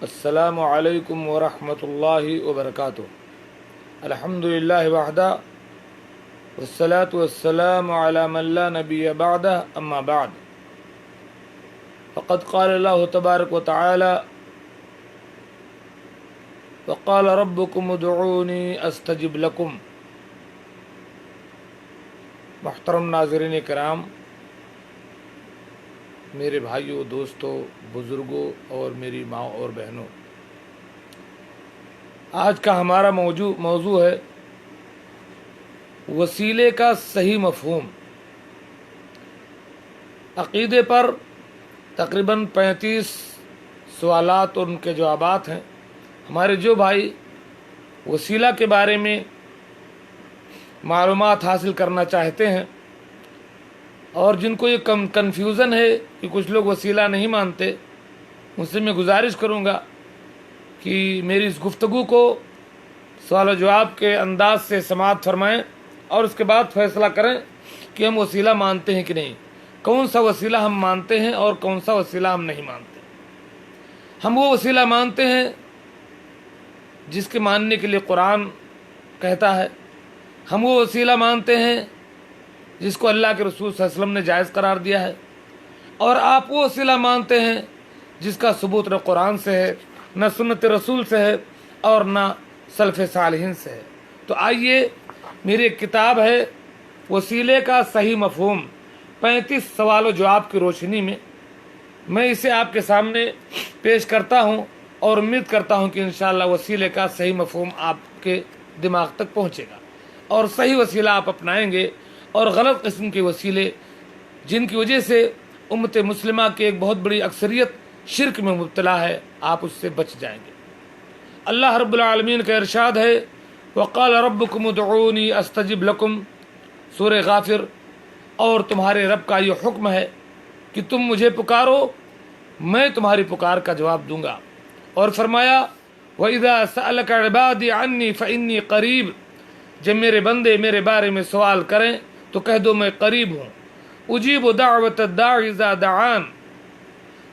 अस्सलामु अलैकुम वरहमतुल्लाहि वबरकातुह। अल्हम्दुलिल्लाहि वहदा वस्सलातु वस्सलामु अला मन ला नबिय्य बअदह, अम्मा बाद। फ़क़द क़ाल अल्लाहु तबारक व तआला वक़ाल रब्बुकुम उदऊनी अस्तजिब लकुम। मुहतरम नाज़रीन किराम, मेरे भाइयों, दोस्तों, बुज़ुर्गों और मेरी माँ और बहनों, आज का हमारा मौजू है वसीले का सही मफ़हूम। अक़ीदे पर तकरीबन 35 सवालात और उनके जवाबात हैं। हमारे जो भाई वसीला के बारे में मालूमात हासिल करना चाहते हैं और जिनको ये कन्फ्यूज़न है कि कुछ लोग वसीला नहीं मानते, उनसे मैं गुजारिश करूँगा कि मेरी इस गुफ्तगू को सवाल जवाब के अंदाज से समाअत फरमाएं और उसके बाद फैसला करें कि हम वसीला मानते हैं कि नहीं, कौन सा वसीला हम मानते हैं और कौन सा वसीला हम नहीं मानते। हम वो वसीला मानते हैं जिसके मानने के लिए कुरान कहता है, हम वो वसीला मानते हैं जिसको अल्लाह के रसूल सल्लल्लाहु अलैहि वसल्लम ने जायज़ करार दिया है, और आप वो वसीला मानते हैं जिसका सबूत न कुरान से है, न सुन्नत रसूल से है और न सल्फ़ सालिहीन से है। तो आइए, मेरी एक किताब है वसीले का सही मफ़हूम, 35 सवाल व जवाब की रोशनी में मैं इसे आपके सामने पेश करता हूँ और उम्मीद करता हूँ कि इंशाअल्लाह वसीले का सही मफ़हूम आपके दिमाग तक पहुँचेगा और सही वसीला आप अपनाएंगे, और गलत किस्म के वसीले जिनकी वजह से उम्मत मुस्लिमा की एक बहुत बड़ी अक्सरियत शिरक में मुब्तला है, आप उससे बच जाएंगे। अल्लाह रब्बुल आलमीन का इरशाद है, वक़ाल रब्बुकुम उदऊनी अस्तजिब लकुम, सूरह गाफिर। और तुम्हारे रब का ये हुक्म है कि तुम मुझे पुकारो, मैं तुम्हारी पुकार का जवाब दूंगा। और फरमाया, वइज़ा सअलका इबादी अन्नी फ़इन्नी क़रीब, जब मेरे बंदे मेरे बारे में सवाल करें तो कह दो मैं करीब हूँ। उजीबु दाअवत दाई इज़ा दआन,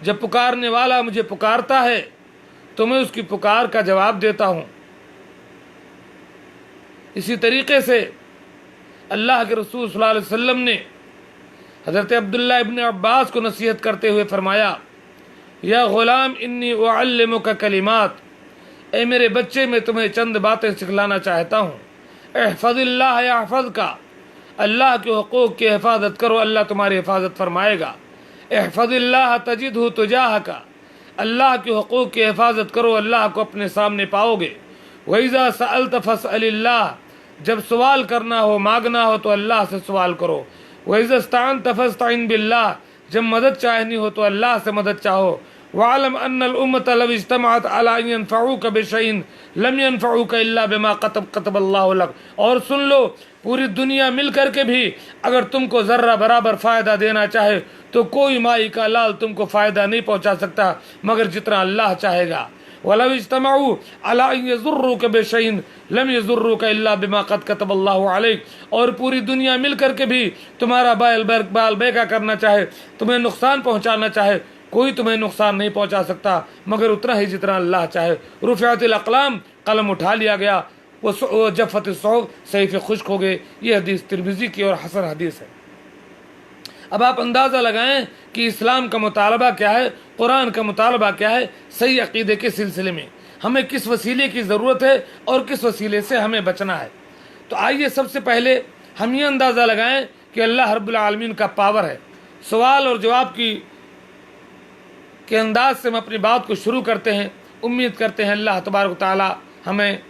जब पुकारने वाला मुझे पुकारता है तो मैं उसकी पुकार का जवाब देता हूँ। इसी तरीके से अल्लाह के रसूल सल्लल्लाहु अलैहि वसल्लम ने हज़रत अब्दुल्लाह इब्न अब्बास को नसीहत करते हुए फरमाया, या गुलाम इन्नी उअल्लिमुका कलिमात, ए मेरे बच्चे मैं तुम्हें चंद बातें सिखलाना चाहता हूँ। इहफ़ज़िल्लाह यहफ़ज़का, अल्लाह के हुकूक की हिफाजत करो, अल्लाह तुम्हारी हिफाजत फरमाएगा। इहफ़ज़िल्लाह तजिदहु तुजाहका, अल्लाह के हुकूक की हिफाजत करो, अल्लाह को अपने सामने पाओगे। वइज़ा सअल्त फ़स्अलिल्लाह, जब सवाल करना हो, मांगना हो तो अल्लाह से सवाल करो। वइज़ा इस्तअनत फ़स्तईन बिल्लाह, जब मदद चाहनी हो तो अल्लाह से मदद चाहो। वालम अन्नल उम्मत लव इज्तमअत अला अन यनफ़ऊका बिशैइन लम यनफ़ऊका इल्ला बिमा कतबल्लाहु लक, और सुन लो, पूरी दुनिया मिल कर के भी अगर तुमको ज़र्रा बराबर फ़ायदा देना चाहे तो कोई माई का लाल तुमको फ़ायदा नहीं पहुंचा सकता मगर जितना अल्लाह चाहेगा। वलव इज्तमअू अला अन यज़ुर्रुका बिशैइन लम यज़ुर्रुका इल्ला बिमा क़द कतबल्लाहु अलैक, और पूरी दुनिया मिल कर के भी तुम्हारा बाल बेका करना चाहे, तुम्हें नुकसान पहुंचाना चाहे, कोई तुम्हें नुकसान नहीं पहुंचा सकता मगर उतना ही जितना अल्लाह चाहे। रुफ़िअतिल अक़लाम, कलम उठा लिया गया, वो जफ़त सौफ़, सहीफ़े खुश्क हो गए। ये हदीस तिरमिज़ी की और हसन हदीस है। अब आप अंदाज़ा लगाएं कि इस्लाम का मुतालबा क्या है, कुरान का मुतालबा क्या है। सही अक़ीदे के सिलसिले में हमें किस वसीले की ज़रूरत है और किस वसीले से हमें बचना है। तो आइए, सबसे पहले हम ये अंदाज़ा लगाएं कि अल्लाह रब्बुल आलमीन का पावर है। सवाल और जवाब के अंदाज से हम अपनी बात को शुरू करते हैं। उम्मीद करते हैं अल्लाह तबारक व तआला हमें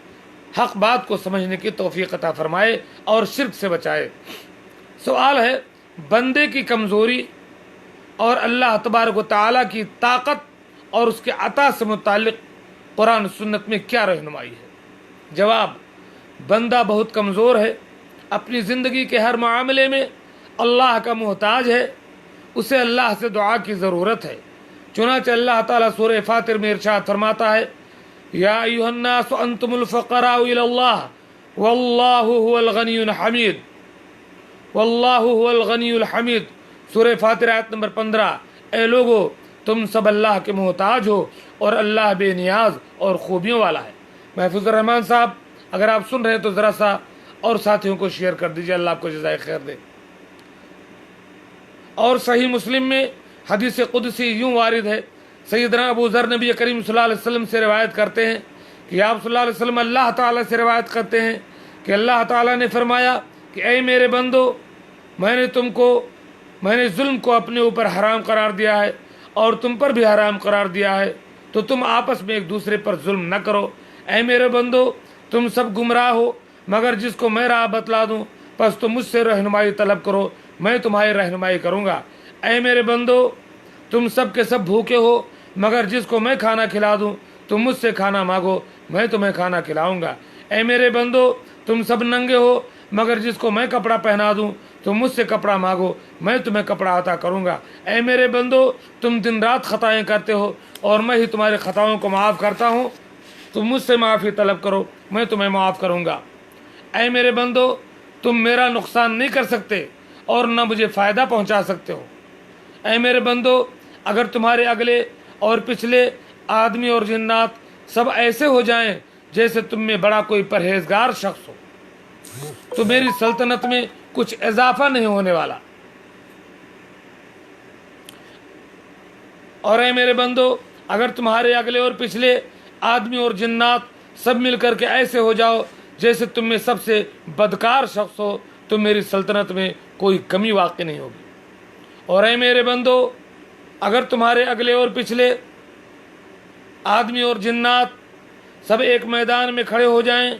हक़ बात को समझने की तौफ़ीक़ अता फ़रमाए और शिर्क से बचाए। सवाल है, बंदे की कमज़ोरी और अल्लाह तबारक व तआला की ताकत और उसके अता से मुताल्लिक़ कुरान सुन्नत में क्या रहनुमाई है। जवाब, बंदा बहुत कमज़ोर है, अपनी ज़िंदगी के हर मामले में अल्लाह का मोहताज है, उसे अल्लाह से दुआ की ज़रूरत है। चुनांचे अल्लाह ताला सूरह फातिर में इरशाद फरमाता है, या अय्युहन्नास अंतुमुल फ़क़राउ इलल्लाह वल्लाहु हुवल गनियुल हमीद, वल्लाहु हुवल गनियुल हमीद। सूरह फातिर आयत नंबर 15। ए लोगो, तुम सब अल्लाह के मोहताज हो और अल्लाह बेनियाज और खूबियों वाला है। महफूज रहमान साहब, अगर आप सुन रहे हैं तो ज़रा सा और साथियों को शेयर कर दीजिए, अल्लाह आपको जज़ाए खैर दे। और सही मुस्लिम में हदीस कुदसी यूँ वारिद है, सैयदना अबू ज़र नबी करीम सल्लल्लाहु अलैहि वसल्लम से रिवायत करते हैं कि आप सल्लल्लाहु अलैहि वसल्लम अल्लाह ताला से रिवायत करते हैं कि अल्लाह ताला ने फरमाया कि ऐ मेरे बंदो, मैंने जुल्म को अपने ऊपर हराम करार दिया है और तुम पर भी हराम करार दिया है, तो तुम आपस में एक दूसरे पर जुल्म न करो। ऐ मेरे बंदो, तुम सब गुमराह हो मगर जिसको मैं राह बतला दूं, बस तुम मुझसे रहनुमाई तलब करो, मैं तुम्हारी रहनुमाई करूँगा। ऐ मेरे बंदो, तुम सब के सब भूखे हो मगर जिसको मैं खाना खिला दूं, तुम मुझसे खाना मांगो, मैं तुम्हें खाना खिलाऊंगा। ऐ मेरे बंदो, तुम सब नंगे हो मगर जिसको मैं कपड़ा पहना दूं, तुम मुझसे कपड़ा मांगो, मैं तुम्हें कपड़ा अता करूंगा। ऐ मेरे बंदो, तुम दिन रात खताएं करते हो और मैं ही तुम्हारे खताओं को माफ़ करता हूँ, तुम मुझसे माफ़ी तलब करो, मैं तुम्हें माफ़ करूँगा। ऐ मेरे बंदो, तुम मेरा नुकसान नहीं कर सकते और न मुझे फ़ायदा पहुँचा सकते हो। ऐ मेरे बंदो, अगर तुम्हारे अगले और पिछले आदमी और जिन्नात सब ऐसे हो जाएं जैसे तुम में बड़ा कोई परहेजगार शख्स हो, तो मेरी सल्तनत में कुछ इजाफा नहीं होने वाला। और ऐ मेरे बंदो, अगर तुम्हारे अगले और पिछले आदमी और जिन्नात सब मिलकर के ऐसे हो जाओ जैसे तुम में सबसे बदकार शख्स हो, तो मेरी सल्तनत में कोई कमी वाक़ई नहीं होगी। और ऐ मेरे बंदो, अगर तुम्हारे अगले और पिछले आदमी और जिन्नात सब एक मैदान में खड़े हो जाएं,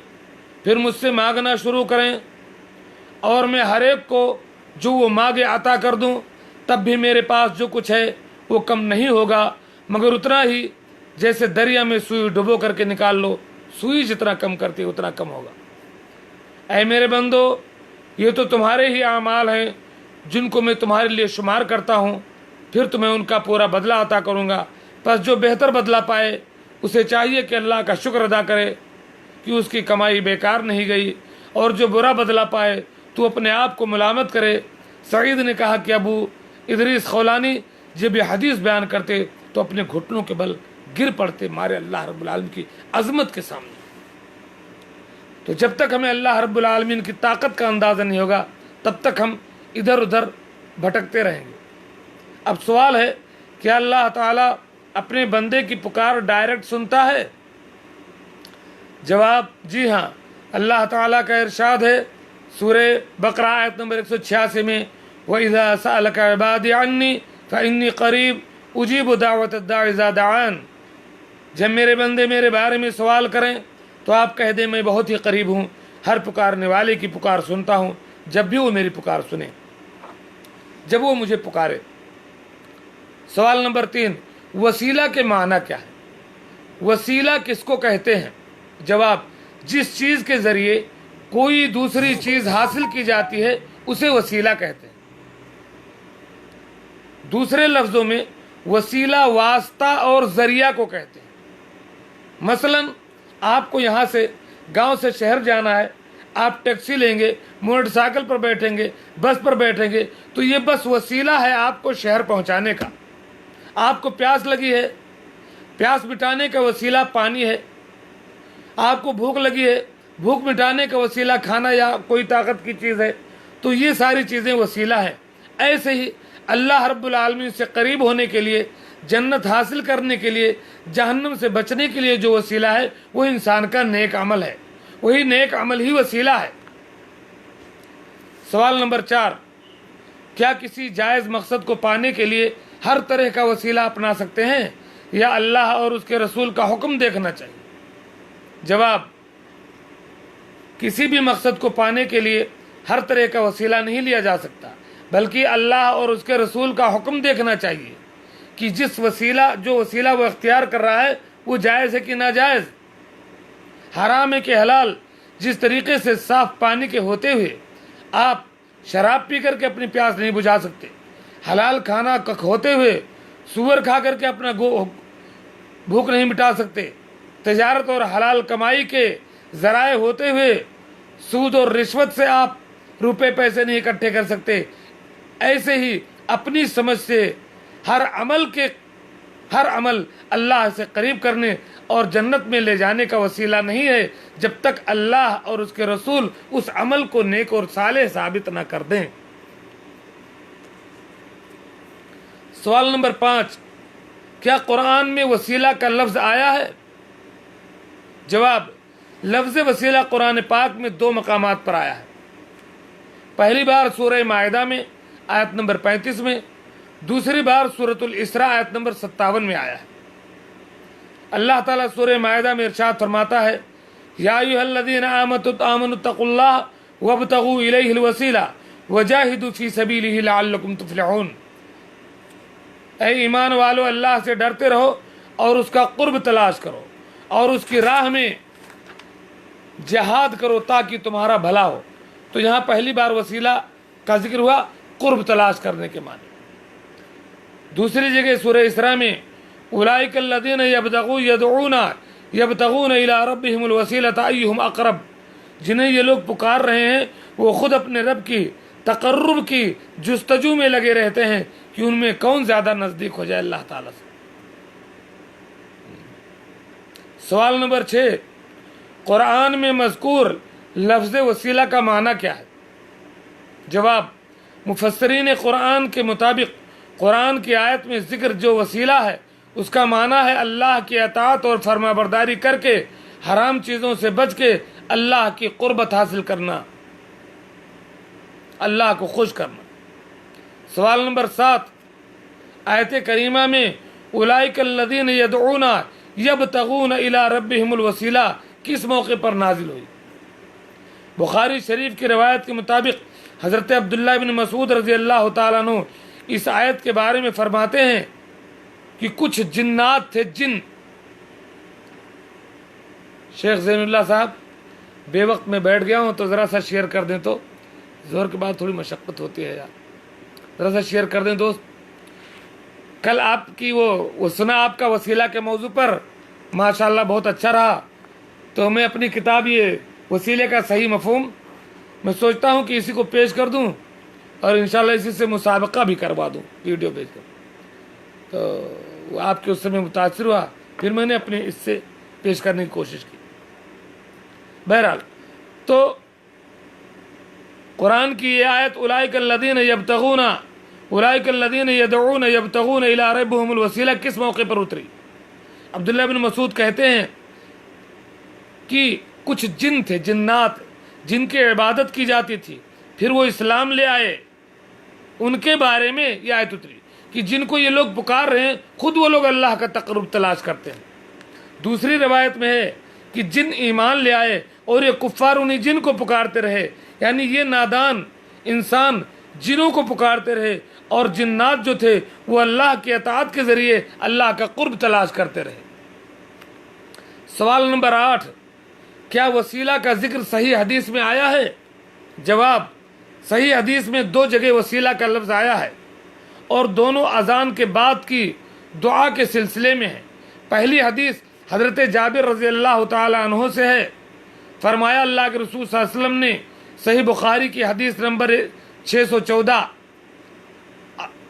फिर मुझसे मांगना शुरू करें और मैं हर एक को जो वो मांगे अता कर दूं, तब भी मेरे पास जो कुछ है वो कम नहीं होगा मगर उतना ही जैसे दरिया में सुई डुबो करके निकाल लो, सुई जितना कम करती है उतना कम होगा। ऐ मेरे बंदो, ये तो तुम्हारे ही आमाल हैं जिनको मैं तुम्हारे लिए शुमार करता हूँ, फिर तुम्हें उनका पूरा बदला अता करूँगा। बस जो बेहतर बदला पाए उसे चाहिए कि अल्लाह का शुक्र अदा करे कि उसकी कमाई बेकार नहीं गई, और जो बुरा बदला पाए तो अपने आप को मलामत करे। सईद ने कहा कि अबू इदरीस खौलानी जब ये हदीस बयान करते तो अपने घुटनों के बल गिर पड़ते मारे अल्लाह रब्बुल आलमीन की अजमत के सामने। तो जब तक हमें अल्लाह रब्बुल आलमीन की ताकत का अंदाज़ा नहीं होगा तब तक हम इधर उधर भटकते रहेंगे। अब सवाल है कि अल्लाह ताला अपने बंदे की पुकार डायरेक्ट सुनता है? जवाब जी हाँ। अल्लाह ताला का इरशाद है सूरे बकरा आयत नंबर 186 में, वइज़ा सअलका इबादी अन्नी फ़इन्नी क़रीब उजीबु दावत दाई इज़ा दआन। जब मेरे बंदे मेरे बारे में सवाल करें तो आप कह दें मैं बहुत ही करीब हूँ, हर पुकारने वाले की पुकार सुनता हूँ जब भी वो मेरी पुकार सुने, जब वो मुझे पुकारे। सवाल नंबर 3, वसीला के माना क्या है? वसीला किसको कहते हैं? जवाब, जिस चीज़ के ज़रिए कोई दूसरी चीज़ हासिल की जाती है उसे वसीला कहते हैं। दूसरे लफ्ज़ों में वसीला वास्ता और ज़रिया को कहते हैं। मसलन आपको यहाँ से गांव से शहर जाना है, आप टैक्सी लेंगे, मोटरसाइकिल पर बैठेंगे, बस पर बैठेंगे, तो ये बस वसीला है आपको शहर पहुँचाने का। आपको प्यास लगी है, प्यास मिटाने का वसीला पानी है। आपको भूख लगी है, भूख मिटाने का वसीला खाना या कोई ताकत की चीज़ है। तो ये सारी चीज़ें वसीला है। ऐसे ही अल्लाह रब्बुल आलमीन से करीब होने के लिए, जन्नत हासिल करने के लिए, जहन्नम से बचने के लिए जो वसीला है वो इंसान का नेक अमल है। वही नेक अमल ही वसीला है। सवाल नंबर 4, क्या किसी जायज़ मकसद को पाने के लिए हर तरह का वसीला अपना सकते हैं या अल्लाह और उसके रसूल का हुक्म देखना चाहिए? जवाब, किसी भी मकसद को पाने के लिए हर तरह का वसीला नहीं लिया जा सकता, बल्कि अल्लाह और उसके रसूल का हुक्म देखना चाहिए कि जो वसीला वो इख्तियार कर रहा है वो जायज़ है कि नाजायज़, हराम है कि हलाल। जिस तरीके से साफ पानी के होते हुए आप शराब पी करके अपनी प्यास नहीं बुझा सकते, हलाल खाना होते हुए सूअर खा करके अपना भूख नहीं मिटा सकते, तजारत और हलाल कमाई के ज़राए होते हुए सूद और रिश्वत से आप रुपए पैसे नहीं इकट्ठे कर सकते, ऐसे ही अपनी समझ से हर अमल के ہر عمل اللہ سے قریب کرنے اور جنت میں لے جانے کا وسیلہ نہیں ہے جب تک اللہ اور اس کے رسول اس عمل کو نیک اور صالح ثابت نہ کر دیں۔ سوال نمبر 5، کیا قرآن میں وسیلہ کا لفظ آیا ہے؟ جواب، لفظ وسیلہ قرآن پاک میں 2 مقامات پر آیا ہے۔ پہلی بار سورہ مائدہ میں آیت نمبر 35 میں، دوسری بار سورۃ الاسراء آیت نمبر 57 میں آیا ہے۔ اللہ تعالیٰ سورہ مائدہ میں ارشاد فرماتا ہے، یا ایھا الذین آمنوا اتقوا اللہ وابتغوا الیہ الوسیلہ وجاہدوا فی سبیلہ لعلکم تفلحون۔ اے ایمان والو، اللہ سے ڈرتے رہو اور اس کا قرب تلاش کرو اور اس کی راہ میں جہاد کرو تاکہ تمہارا بھلا ہو۔ تو یہاں پہلی بار وسیلہ کا ذکر ہوا، قرب تلاش کرنے کے معنی۔ دوسری جگہ سورہ اسراء میں اولئک الذین یدعون الی ربہم الوسیلۃ ایہم اقرب، جنہیں یہ لوگ پکار رہے ہیں وہ خود اپنے رب کی تقرب کی جستجو میں لگے رہتے ہیں کہ ان میں کون زیادہ نزدیک ہو جائے اللہ تعالیٰ سے۔ سوال نمبر 6، قرآن میں مذکور لفظ وسیلہ کا معنی کیا ہے؟ جواب، مفسرین قرآن کے مطابق قرآن کی آیت میں ذکر جو وسیلہ ہے اس کا معنی ہے اللہ کی اطاعت اور فرما برداری کر کے حرام چیزوں سے بچ کے اللہ کی قربت حاصل کرنا، اللہ کو خوش کرنا۔ سوال نمبر 7، آیت کریمہ میں اولئک الذین یدعون یبتغون الی ربہم الوسیلہ کس موقع پر نازل ہوئی؟ بخاری شریف کی روایت کے مطابق حضرت عبداللہ بن مسعود رضی اللہ تعالیٰ عنہ اس آیت کے بارے میں فرماتے ہیں کہ کچھ جنات تھے، جن۔ شیخ زین اللہ صاحب، بے وقت میں بیٹھ گیا ہوں تو ذرا سا شیئر کر دیں، تو ظہر کے بعد تھوڑی مشقت ہوتی ہے یار، ذرا سا شیئر کر دیں دوست۔ کل آپ کی وہ سنا آپ کا وسیلہ کے موضوع پر، ماشاءاللہ بہت اچھا رہا۔ تو میں اپنی کتاب یہ وسیلے کا صحیح مفہوم میں سوچتا ہوں کہ اسی کو پیش کر دوں اور انشاءاللہ اسی سے مسابقہ بھی کروا دوں، ویڈیو پیش کر۔ تو وہ آپ کے اس سے میں متاثر ہوا، پھر میں نے اپنے اس سے پیش کرنے کی کوشش کی۔ بہرحال تو قرآن کی یہ آیت اولئک الذین یدعون یبتغون الی ربہم الوسیلہ کس موقع پر اتری؟ عبداللہ بن مسعود کہتے ہیں کہ کچھ جن تھے، جنات، جن کی عبادت کی جاتی تھی، پھر وہ اسلام لے آئے، ان کے بارے میں یہ آیت اتری کہ جن کو یہ لوگ پکار رہے ہیں خود وہ لوگ اللہ کا تقرب تلاش کرتے ہیں۔ دوسری روایت میں ہے کہ جن ایمان لے آئے اور یہ کفار انہیں جن کو پکارتے رہے، یعنی یہ نادان انسان جنوں کو پکارتے رہے اور جنات جو تھے وہ اللہ کی اطاعت کے ذریعے اللہ کا قرب تلاش کرتے رہے۔ سوال نمبر 8، کیا وسیلہ کا ذکر صحیح حدیث میں آیا ہے؟ جواب، صحیح حدیث میں 2 جگہ وسیلہ کا لفظ آیا ہے اور دونوں اذان کے بعد کی دعا کے سلسلے میں ہے۔ پہلی حدیث حضرت جابر رضی اللہ تعالی عنہ سے ہے، فرمایا اللہ کے رسول صلی اللہ علیہ وسلم نے صحیح بخاری کی حدیث نمبر 614،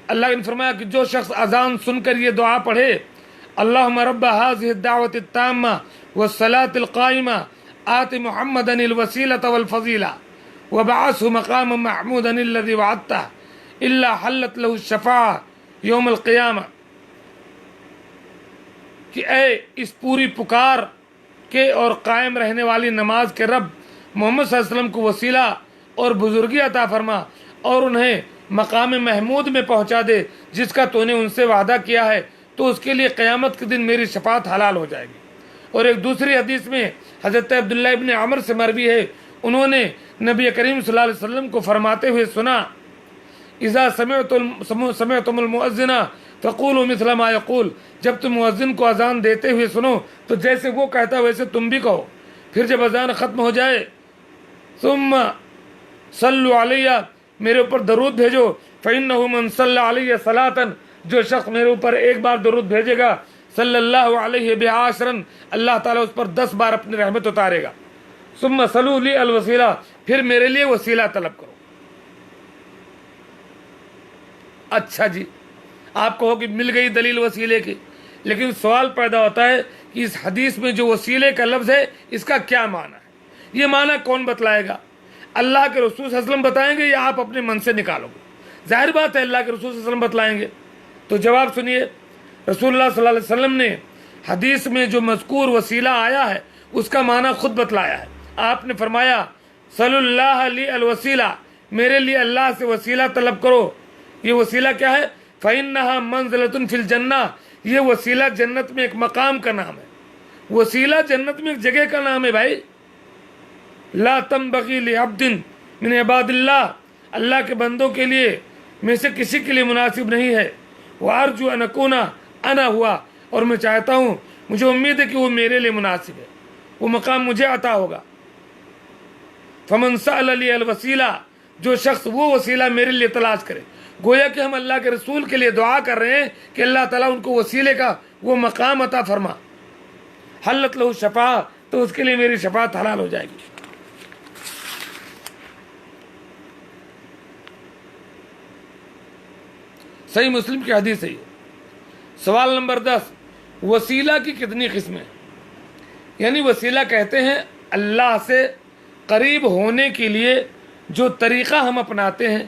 اللہ نے فرمایا کہ جو شخص اذان سن کر یہ دعا پڑھے، اللہم رب هذه الدعوة التامة والصلاة القائمة آت محمدا الوسیلة والفضیلة وبعثه مقاما محمودا الذي وعدته الا حلت له الشفاعة یوم القیامہ، کہ اے اس پوری پکار کے اور قائم رہنے والی نماز کے رب، محمد صلی اللہ علیہ وسلم کو وسیلہ اور بزرگی عطا فرما اور انہیں مقام محمود میں پہنچا دے جس کا تو نے ان سے وعدہ کیا ہے، تو اس کے لیے قیامت کے دن میری شفاعت حلال ہو جائے گی۔ اور ایک دوسری حدیث میں حضرت عبداللہ ابن عمر سے مروی ہے، انہوں نے نبی کریم صلی اللہ علیہ وسلم کو فرماتے ہوئے سنا، اذا سمعتم المؤذن فقولوا مثل ما یقول، جب تم مؤذن کو اذان دیتے ہوئے سنو تو جیسے وہ کہتا ہے ویسے تم بھی کہو۔ پھر جب اذان ختم ہو جائے، ثم صلوا علیہ، میرے اوپر درود بھیجو، فإنہ من صلی علیہ صلاۃ، جو شخص میرے اوپر ایک بار درود بھیجے گا، صلی اللہ علیہ بہا عشرا، اللہ تعالیٰ اس پر 10 بار اپنی رحمت اتارے گا۔ ثم صلوا لی الوسیلہ، پھر میرے لیے وسیلہ طلب کرو۔ اچھا جی، آپ کہو کہ مل گئی دلیل وسیلے کی، لیکن سوال پیدا ہوتا ہے کہ اس حدیث میں جو وسیلے کا لفظ ہے اس کا کیا معنی ہے؟ یہ معنی کون بتلائے گا؟ اللہ کے رسول صلی اللہ علیہ وسلم بتائیں گے یا آپ اپنے من سے نکالو گے؟ ظاہر بات ہے اللہ کے رسول صلی اللہ علیہ وسلم بتلائیں گے۔ تو جواب سنیے، رسول اللہ صلی اللہ علیہ وسلم نے حدیث میں جو مذکور وسیلہ آیا ہے اس کا معنی خود بتلایا ہے۔ آپ نے فرمایا صلی اللہ علیہ الوسیلہ، میرے لیے اللہ سے وسیلہ طلب کرو۔ یہ وسیلہ کیا ہے؟ فَإِنَّهَا مَنزِلَةٌ فِي الْجَنَّةِ، یہ وسیلہ جنت میں ایک مقام کا نام ہے۔ وسیلہ جنت میں ایک جگہ کا نام ہے بھائی۔ لا تنبغی لعبد من عباد اللہ، اللہ کے بندوں کے لیے میں سے کسی کے لیے مناسب نہیں ہے۔ وارجو ان اکون انا ہوا، اور میں چاہتا ہوں، مجھے امید ہے کہ وہ میرے لیے مناسب ہے، وہ مقام مجھے عطا ہوگا۔ فمن سأل لی الوسیلہ، جو شخص وہ وسیلہ میرے لیے تلاش کرے، گویا کہ ہم اللہ کے رسول کے لیے دعا کر رہے ہیں کہ اللہ تعالیٰ ان کو وسیلے کا وہ مقام عطا فرما۔ حلت لہ شفاعہ، تو اس کے لیے میری شفاعت حلال ہو جائے گی۔ صحیح مسلم کی حدیث ہے یہ۔ سوال نمبر 10، وسیلہ کی کتنی قسمیں؟ یعنی وسیلہ کہتے ہیں اللہ سے قریب ہونے کے لیے جو طریقہ ہم اپناتے ہیں،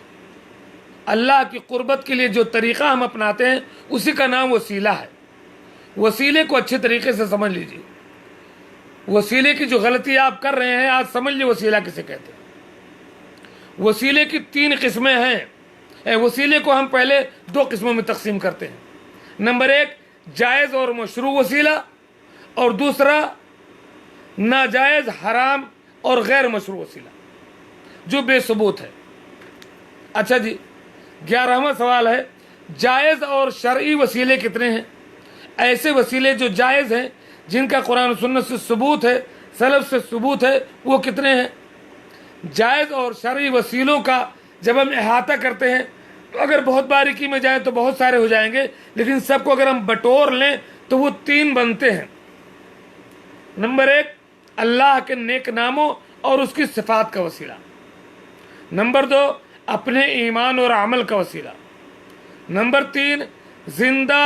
اللہ کی قربت کے لیے جو طریقہ ہم اپناتے ہیں اسی کا نام وسیلہ ہے۔ وسیلے کو اچھے طریقے سے سمجھ لیجیے۔ وسیلے کی جو غلطی آپ کر رہے ہیں آج سمجھ لیجیے وسیلہ کسے کہتے ہیں۔ وسیلے کی 3 قسمیں ہیں۔ وسیلے کو ہم پہلے 2 قسموں میں تقسیم کرتے ہیں۔ نمبر 1 جائز اور مشروع وسیلہ، اور دوسرا ناجائز، حرام اور غیر مشروع وسیلہ جو بے ثبوت ہے۔ اچھا جی، 11واں سوال ہے جائز اور شرعی وسیلے کتنے ہیں؟ ایسے وسیلے جو جائز ہیں، جن کا قرآن و سنت سے ثبوت ہے، سلف سے ثبوت ہے، وہ کتنے ہیں؟ جائز اور شرعی وسیلوں کا جب ہم احاطہ کرتے ہیں تو اگر بہت باریکی میں جائیں تو بہت سارے ہو جائیں گے، لیکن سب کو اگر ہم بٹور لیں تو وہ 3 بنتے ہیں۔ نمبر 1 اللہ کے نیک ناموں اور اس کی صفات کا وسیلہ۔ نمبر 2 اپنے ایمان اور عمل کا وسیلہ۔ نمبر 3 زندہ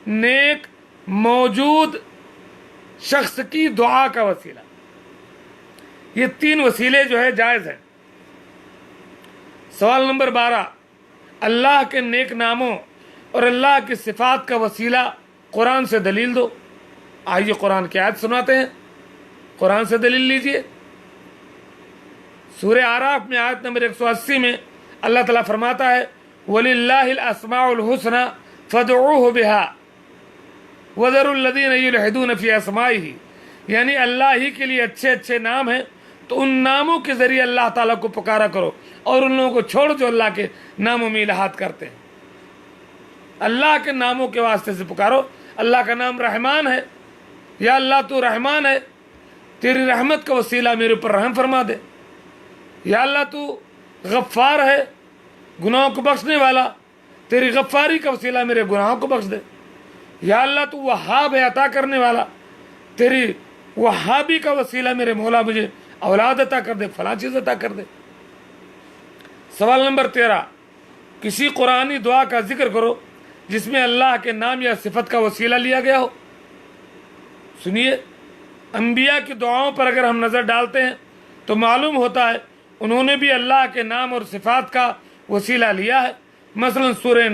نیک موجود شخص کی دعا کا وسیلہ۔ یہ 3 وسیلے جو ہے جائز ہیں۔ سوال نمبر 12 اللہ کے نیک ناموں اور اللہ کی صفات کا وسیلہ قرآن سے دلیل دو۔ آئیے قرآن کی آیت سناتے ہیں، قرآن سے دلیل لیجئے۔ سورہ اعراف میں آیت نمبر 180 میں اللہ تعالیٰ فرماتا ہے وَلِلَّهِ الْأَسْمَاءُ الْحُسْنَى فَادْعُوهُ بِهَا وَذَرُوا الَّذِينَ يُلْحِدُونَ فِي أَسْمَائِهِ، یعنی اللہ ہی کے لیے اچھے اچھے نام ہیں، تو ان ناموں کے ذریعے اللہ تعالیٰ کو پکارا کرو، اور ان لوگوں کو چھوڑ جو اللہ کے ناموں میں الہات کرتے ہیں۔ اللہ کے ناموں کے واسطے سے پکارو۔ اللہ کا نام رحمان ہے، یا اللہ تو رحمان ہے، تیری رحمت کا وسیلہ میرے اوپر رحم فرما دے۔ یا اللہ تو غفار ہے، گناہوں کو بخشنے والا، تیری غفاری کا وسیلہ میرے گناہوں کو بخش دے۔ یا اللہ تو وہاب ہے، عطا کرنے والا، تیری وہابی کا وسیلہ میرے مولا مجھے اولاد عطا کر دے، فلاں چیز عطا کر دے۔ سوال نمبر 13 کسی قرآنی دعا کا ذکر کرو جس میں اللہ کے نام یا صفت کا وسیلہ لیا گیا ہو۔ سنیے، انبیاء کی دعاؤں پر اگر ہم نظر ڈالتے ہیں تو معلوم ہوتا ہے انہوں نے بھی اللہ کے نام اور صفات کا وسیلہ لیا ہے۔ مثلا سورہ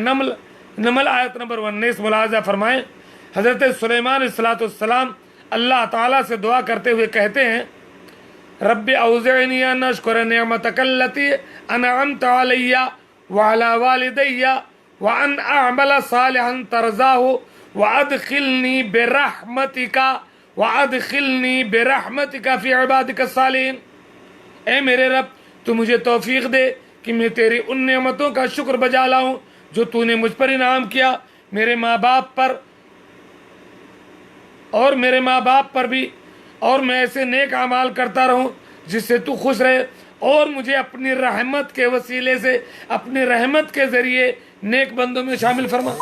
نمل آیت نمبر 19 ملاحظہ فرمائیں، حضرت سلیمان علیہ السلام اللہ تعالیٰ سے دعا کرتے ہوئے کہتے ہیں رب اوزعنی ان اشکر نعمتک التی انعمت علی وعلی والدی وان اعمل صالحا ترضاہ وادخلنی برحمتک فی عبادک الصالحین۔ اے میرے رب، تو مجھے توفیق دے کہ میں تیری ان نعمتوں کا شکر بجا لاؤں جو تو نے مجھ پر انعام کیا، میرے ماں باپ پر اور میرے ماں باپ پر بھی، اور میں ایسے نیک اعمال کرتا رہوں جس سے تو خوش رہے، اور مجھے اپنی رحمت کے وسیلے سے، اپنی رحمت کے ذریعے نیک بندوں میں شامل فرما۔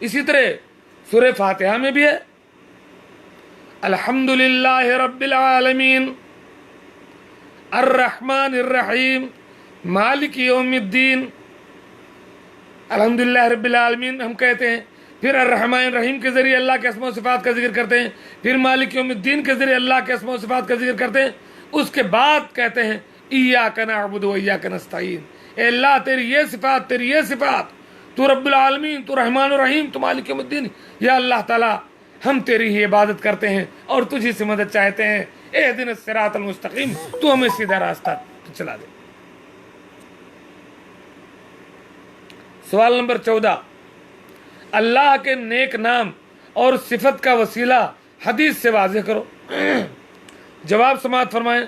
اسی طرح سورہ فاتحہ میں بھی ہے الحمدللہ رب العالمین الرحمن الرحیم مالک یوم الدین अल्हम्दुलिल्लाह रब्बिल आलमीन हम कहते हैं, फिर अर्रहमान रहीम के ज़रिए अल्लाह के अस्मा व सिफ़ात का जिक्र करते हैं, फिर मालिक यौमिद्दीन के ज़रिए अल्लाह के अस्मा व सिफ़ात का जिक्र करते हैं। उसके बाद कहते हैं इय्याका नअबुदु व इय्याका नस्तईन, ए अल्लाह तेरी ये सिफ़ात, तेरी ये सिफ़ात, तू रब्बुल आलमीन, तू रहमान व रहीम, तू मालिक यौमिद्दीन, या अल्लाह ताला हम तेरी ही इबादत करते हैं और तुझी से मदद चाहते हैं। इहदिनस सिरातल मुस्तकीम, तू हमें सीधा रास्ता चला दे। सवाल नंबर 14, अल्लाह के नेक नाम और सिफत का वसीला हदीस से वाज़ेह करो। जवाब समाअत फरमाएं।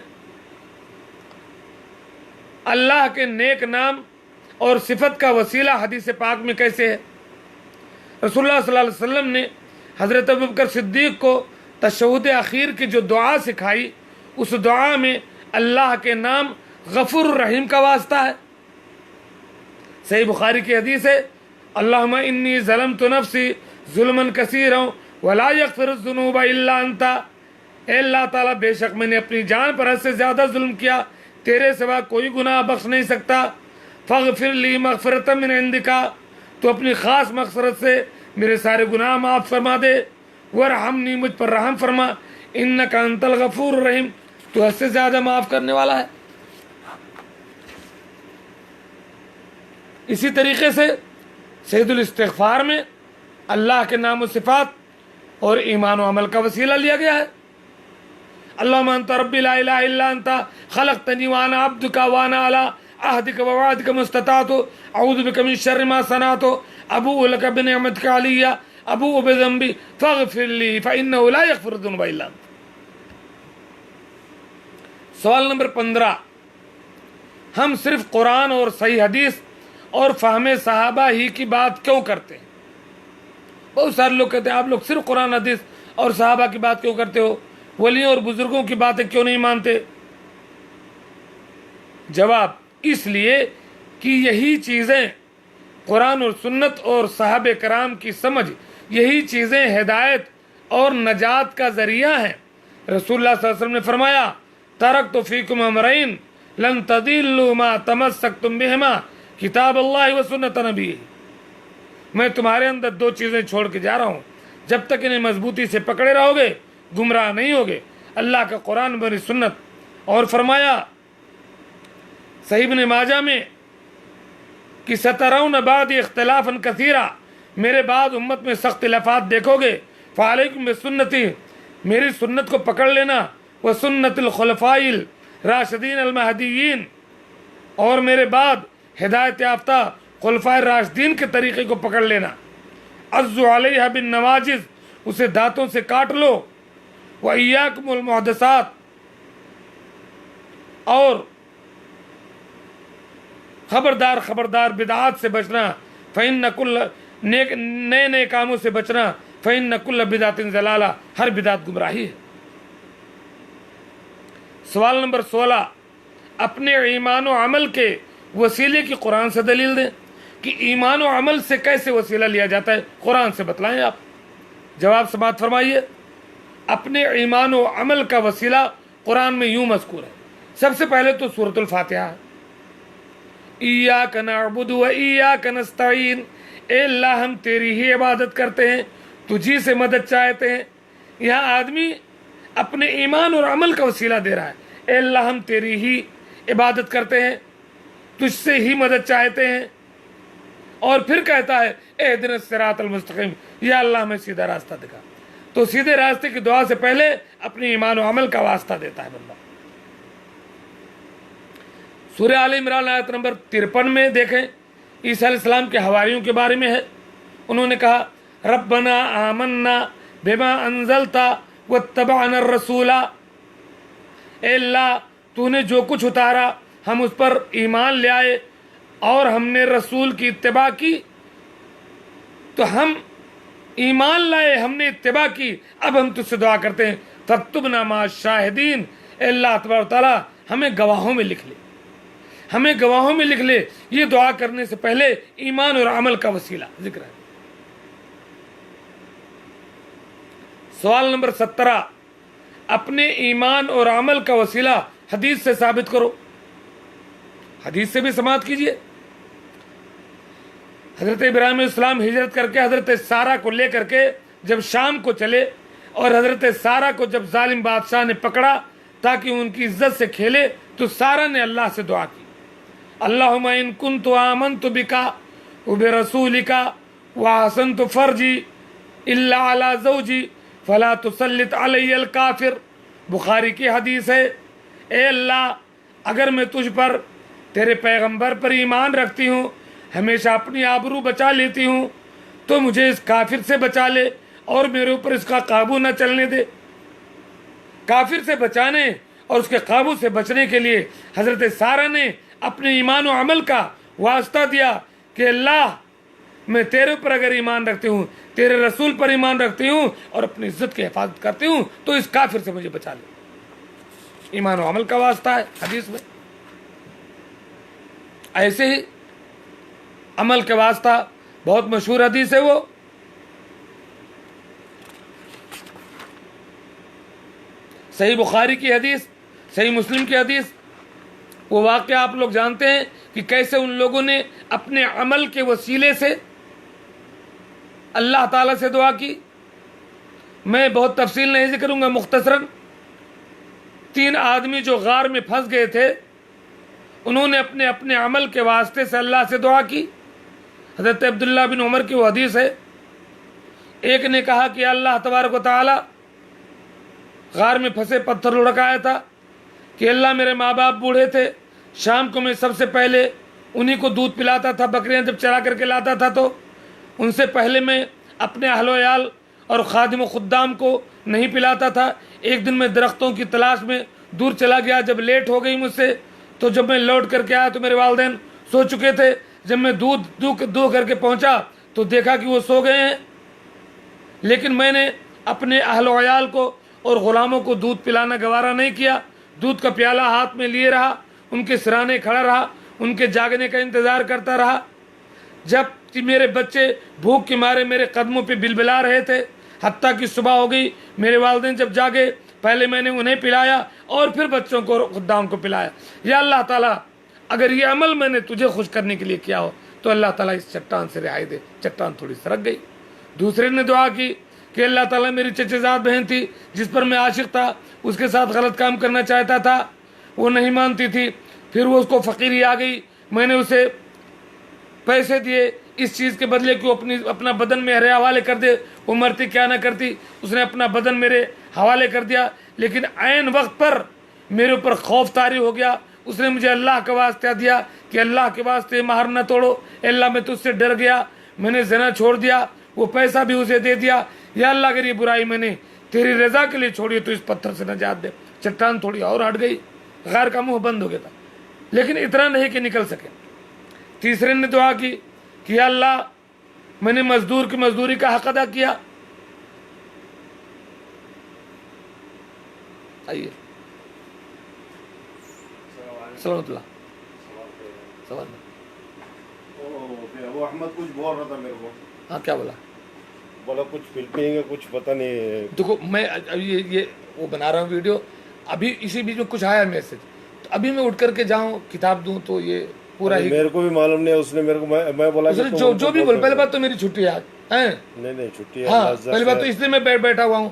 अल्लाह के नेक नाम और सिफत का वसीला हदीस पाक में कैसे है? रसूलुल्लाह सल्लल्लाहु अलैहि वसल्लम ने हज़रत अबू बकर सिद्दीक़ को तशहुद आखिर की जो दुआ सिखाई, उस दुआ में अल्लाह के नाम गफूर रहीम का वास्ता है। सही बुखारी की हदीस है, अल्लाहुम्मा इन्नी ज़लमतु नफ्सी ज़ुल्मन कसीरन वला यग़फ़िरुज़्ज़ुनूबा इल्ला अंता, ए अल्लाह ताला बेशक मैंने अपनी जान पर हद से ज़्यादा जुल्म किया, तेरे सिवा कोई गुनाह बख्श नहीं सकता। फ़ग़फ़िर ली मग़फ़िरतम मिन इंदिका, तो अपनी ख़ास मग़फ़िरत से मेरे सारे गुनाह माफ़ फरमा दे। वरहमनी, मुझ पर रहम फरमा। इन्नका अंतल गफ़ूर रहीम, तो हद से ज़्यादा माफ़ करने वाला है। इसी तरीके से सैयदुल इस्तिग़फ़ार में अल्लाह के नाम व सिफ़ात और ईमान व अमल का वसीला लिया गया है। अल्लाहुम्मा अंता रब्बी ला इलाहा इल्ला अंता खलक़तनी व अना अब्दुका व अना अला अहदिका व वअदिका मुस्तताअतु अऊज़ु बिका मिन शर्रि मा सनअतु अबूअ लका बिनिअमतिका अलैया अबूअ बिज़ंबी फ़ग़फ़िर ली फ़इन्नहु ला यग़फ़िरु ज़ुनूबा इल्ला अंत। सवाल नंबर 15, हम सिर्फ कुरान और सही हदीस और फ़हमे सहाबा ही की बात क्यों करते हैं? बहुत सारे लोग कहते हैं आप लोग सिर्फ कुरान हदीस और सहाबा की बात क्यों करते हो, वलियों और बुजुर्गों की बातें क्यों नहीं मानते? जवाब, इसलिए कि यही चीज़ें कुरान और सुन्नत और सहाबे कराम की समझ, यही चीज़ें हिदायत और नजात का ज़रिया हैं। रसूलुल्लाह सल्लल्लाहु अलैहि वसल्लम ने फरमाया, तरक्तु फ़ीकुम अमरैन लन तदिल्लु मा तमस्सक्तुम बिहिमा किताब अल्लाह व सुन्नत नबी। मैं तुम्हारे अंदर दो चीज़ें छोड़ के जा रहा हूँ, जब तक इन्हें मजबूती से पकड़े रहोगे गुमराह नहीं होगे, अल्लाह का कुरान मेरी सुन्नत। और फरमाया सही इब्न माजा में कि सतरौन बादी इख्तिलाफन कसीरा, मेरे बाद उम्मत में सख्त इख्तिलाफात देखोगे। फ़अलैकुम बिसुन्नती, मेरी सुन्नत को पकड़ लेना, व सुन्नतुल खुलफाइल राशिदीन अल महदीयीन, और मेरे बाद हिदायत याफ्ता खुलफाए राशिदीन के तरीक़े को पकड़ लेना। अज़्ज़ु अलैहा बिन नवाजिज़, उसे दांतों से काट लो। व इय्याकुमुल मुहदसात, और खबरदार खबरदार बिदात से बचना। फ़इन्न कुल्ल, नए नए कामों से बचना। फ़इन्न कुल्ल बिदातिन ज़लाला, हर बिदात गुमराही है। सवाल नंबर 16, अपने ईमान व अमल के वसीले की कुरान से दलील दें कि ईमान व अमल से कैसे वसीला लिया जाता है, कुरान से बतलाएं आप। जवाब समाअत फरमाइए। अपने ईमान व अमल का वसीला कुरान में यूं मज़कूर है। सबसे पहले तो सूरतुल फातिहा है, इय्याका नअबुदु व इय्याका नस्तईन, ए अल्लाह हम तेरी ही इबादत करते हैं, तुझी से मदद चाहते हैं। यहाँ आदमी अपने ईमान और अमल का वसीला दे रहा है, ए अल्लाह हम तेरी ही इबादत करते हैं, तुझसे ही मदद चाहते हैं। और फिर कहता है इहदिनस सिरातल मुस्तकीम, या अल्लाह हमें सीधा रास्ता दिखा। तो सीधे रास्ते की दुआ से पहले अपनी ईमान और अमल का वास्ता देता है बंदा। सूरह आल इमरान आयत नंबर 53 में देखें, ईसा अलैहिस्सलाम के हवारियों के बारे में है। उन्होंने कहा, रब्बना आमन्ना बिमा अंज़लता वत्तबअना रसूला, ए अल्लाह तूने जो कुछ उतारा हम उस पर ईमान ले आए और हमने रसूल की इत्तिबा की। तो हम ईमान लाए, हमने इत्तिबा की, अब हम तुझसे दुआ करते हैं फक्तुबना मा शाहिदीन, अल्लाह तबारक व तआला हमें गवाहों में लिख ले, हमें गवाहों में लिख ले। ये दुआ करने से पहले ईमान और अमल का वसीला जिक्र है। सवाल नंबर 17, अपने ईमान और अमल का वसीला हदीस से साबित करो। हदीस से भी समाअत कीजिए। حضرت ابراہیم علیہ السلام ہجرت کر کے حضرت سارہ کو لے کر کے جب شام کو چلے، اور حضرت سارہ کو جب ظالم بادشاہ نے پکڑا تاکہ ان کی عزت سے کھیلے، تو سارہ نے اللہ سے دعا کی، اللہم ان کنت آمنت بکا وبرسولکا واحسنت فرجی الا علی زوجی فلا تسلط علی الکافر۔ بخاری کی حدیث ہے، اے اللہ اگر میں تجھ پر، تیرے پیغمبر پر ایمان رکھتی ہوں، ہمیشہ اپنی آبرو بچا لیتی ہوں، تو مجھے اس کافر سے بچا لے اور میرے اوپر اس کا قابو نہ چلنے دے۔ کافر سے بچانے اور اس کے قابو سے بچنے کے لیے حضرت سارہ نے اپنے ایمان و عمل کا واسطہ دیا کہ اللہ میں تیرے اوپر اگر ایمان رکھتی ہوں، تیرے رسول پر ایمان رکھتی ہوں اور اپنی عزت کی حفاظت کرتی ہوں، تو اس کافر سے مجھے بچا لے۔ ایمان و عمل کا واسطہ ہے حدیث میں۔ ایسے ہی عمل کے واسطہ بہت مشہور حدیث ہے، وہ صحیح بخاری کی حدیث، صحیح مسلم کی حدیث۔ وہ واقعہ آپ لوگ جانتے ہیں کہ کیسے ان لوگوں نے اپنے عمل کے وسیلے سے اللہ تعالیٰ سے دعا کی۔ میں بہت تفصیل نہیں ذکر کروں گا، مختصراً 3 آدمی جو غار میں پھنس گئے تھے، انہوں نے اپنے اپنے عمل کے واسطے سے اللہ سے دعا کی۔ حضرت عبداللہ بن عمر کی وہ حدیث ہے، ایک نے کہا کہ اللہ تبارک و تعالی، غار میں پھنسے پتھر لڑکایا تھا کہ اللہ میرے ماں باپ بوڑھے تھے، شام کو میں سب سے پہلے انہی کو دودھ پلاتا تھا، بکریاں جب چرا کر کے لاتا تھا تو ان سے پہلے میں اپنے اہل و عیال اور خادم و خدام کو نہیں پلاتا تھا۔ ایک دن میں درختوں کی تلاش میں دور چلا گیا، جب لیٹ ہو گئی مجھ سے تو جب میں لوٹ کر کے آیا تو میرے والدین سو چکے تھے۔ جب میں دودھ دو کر کے پہنچا تو دیکھا کہ وہ سو گئے ہیں، لیکن میں نے اپنے اہل و عیال کو اور غلاموں کو دودھ پلانا گوارا نہیں کیا، دودھ کا پیالہ ہاتھ میں لیے رہا، ان کے سرانے کھڑا رہا، ان کے جاگنے کا انتظار کرتا رہا۔ جب کہ میرے بچے بھوک کے مارے میرے قدموں پہ بلبلا رہے تھے، حتیٰ کہ صبح ہو گئی۔ میرے والدین جب جاگے، پہلے میں نے انہیں پلایا اور پھر بچوں کو اور خدام کو پلایا۔ یا اللہ تعالیٰ اگر یہ عمل میں نے تجھے خوش کرنے کے لیے کیا ہو تو اللہ تعالیٰ اس چٹان سے رہائی دے۔ چٹان تھوڑی سرک گئی۔ دوسرے نے دعا کی کہ اللہ تعالیٰ میری چچے زاد بہن تھی جس پر میں عاشق تھا، اس کے ساتھ غلط کام کرنا چاہتا تھا، وہ نہیں مانتی تھی، پھر وہ اس کو فقیری آ گئی، میں نے اسے پیسے دیے اس چیز کے بدلے کہ وہ اپنا بدن میرے حوالے کر دے، وہ مرتی کیا نہ کرتی، اس نے اپنا بدن میرے حوالے کر دیا، لیکن عین وقت پر میرے اوپر خوف طاری ہو گیا۔ اس نے مجھے اللہ کا واسطہ دیا کہ اللہ کے واسطے مہر نہ توڑو، اے اللہ میں تجھ سے ڈر گیا، میں نے زنا چھوڑ دیا، وہ پیسہ بھی اسے دے دیا۔ یا اللہ اگر یہ برائی میں نے تیری رضا کے لیے چھوڑی تو اس پتھر سے نجات دے۔ چٹان تھوڑی اور ہٹ گئی، غار کا منہ بند ہو گیا تھا، لیکن اتنا نہیں کہ نکل سکے۔ تیسرے نے دعا کی کہ یا اللہ میں نے مزدور کی مزدوری کا حق ادا کیا۔ آئیے سلامت اللہ سوال وہ احمد کچھ بول رہا تھا میرے کو۔ ہاں کیا بولا؟ بولا کچھ فلپین کا کچھ پتہ نہیں۔ دیکھو میں یہ وہ بنا رہا ہوں ویڈیو، ابھی اسی بیچ میں کچھ آیا میسج، تو ابھی میں اٹھ کر کے جاؤں کتاب دوں تو یہ پورا ہی میرے کو بھی معلوم نہیں، اس نے میرے کو میں بولا جو بھی بول، پہلے بات تو میری چھٹی ہے آج، نہیں چھٹی ہے۔ ہاں پہلی بات تو اس لیے میں بیٹھا ہوا ہوں،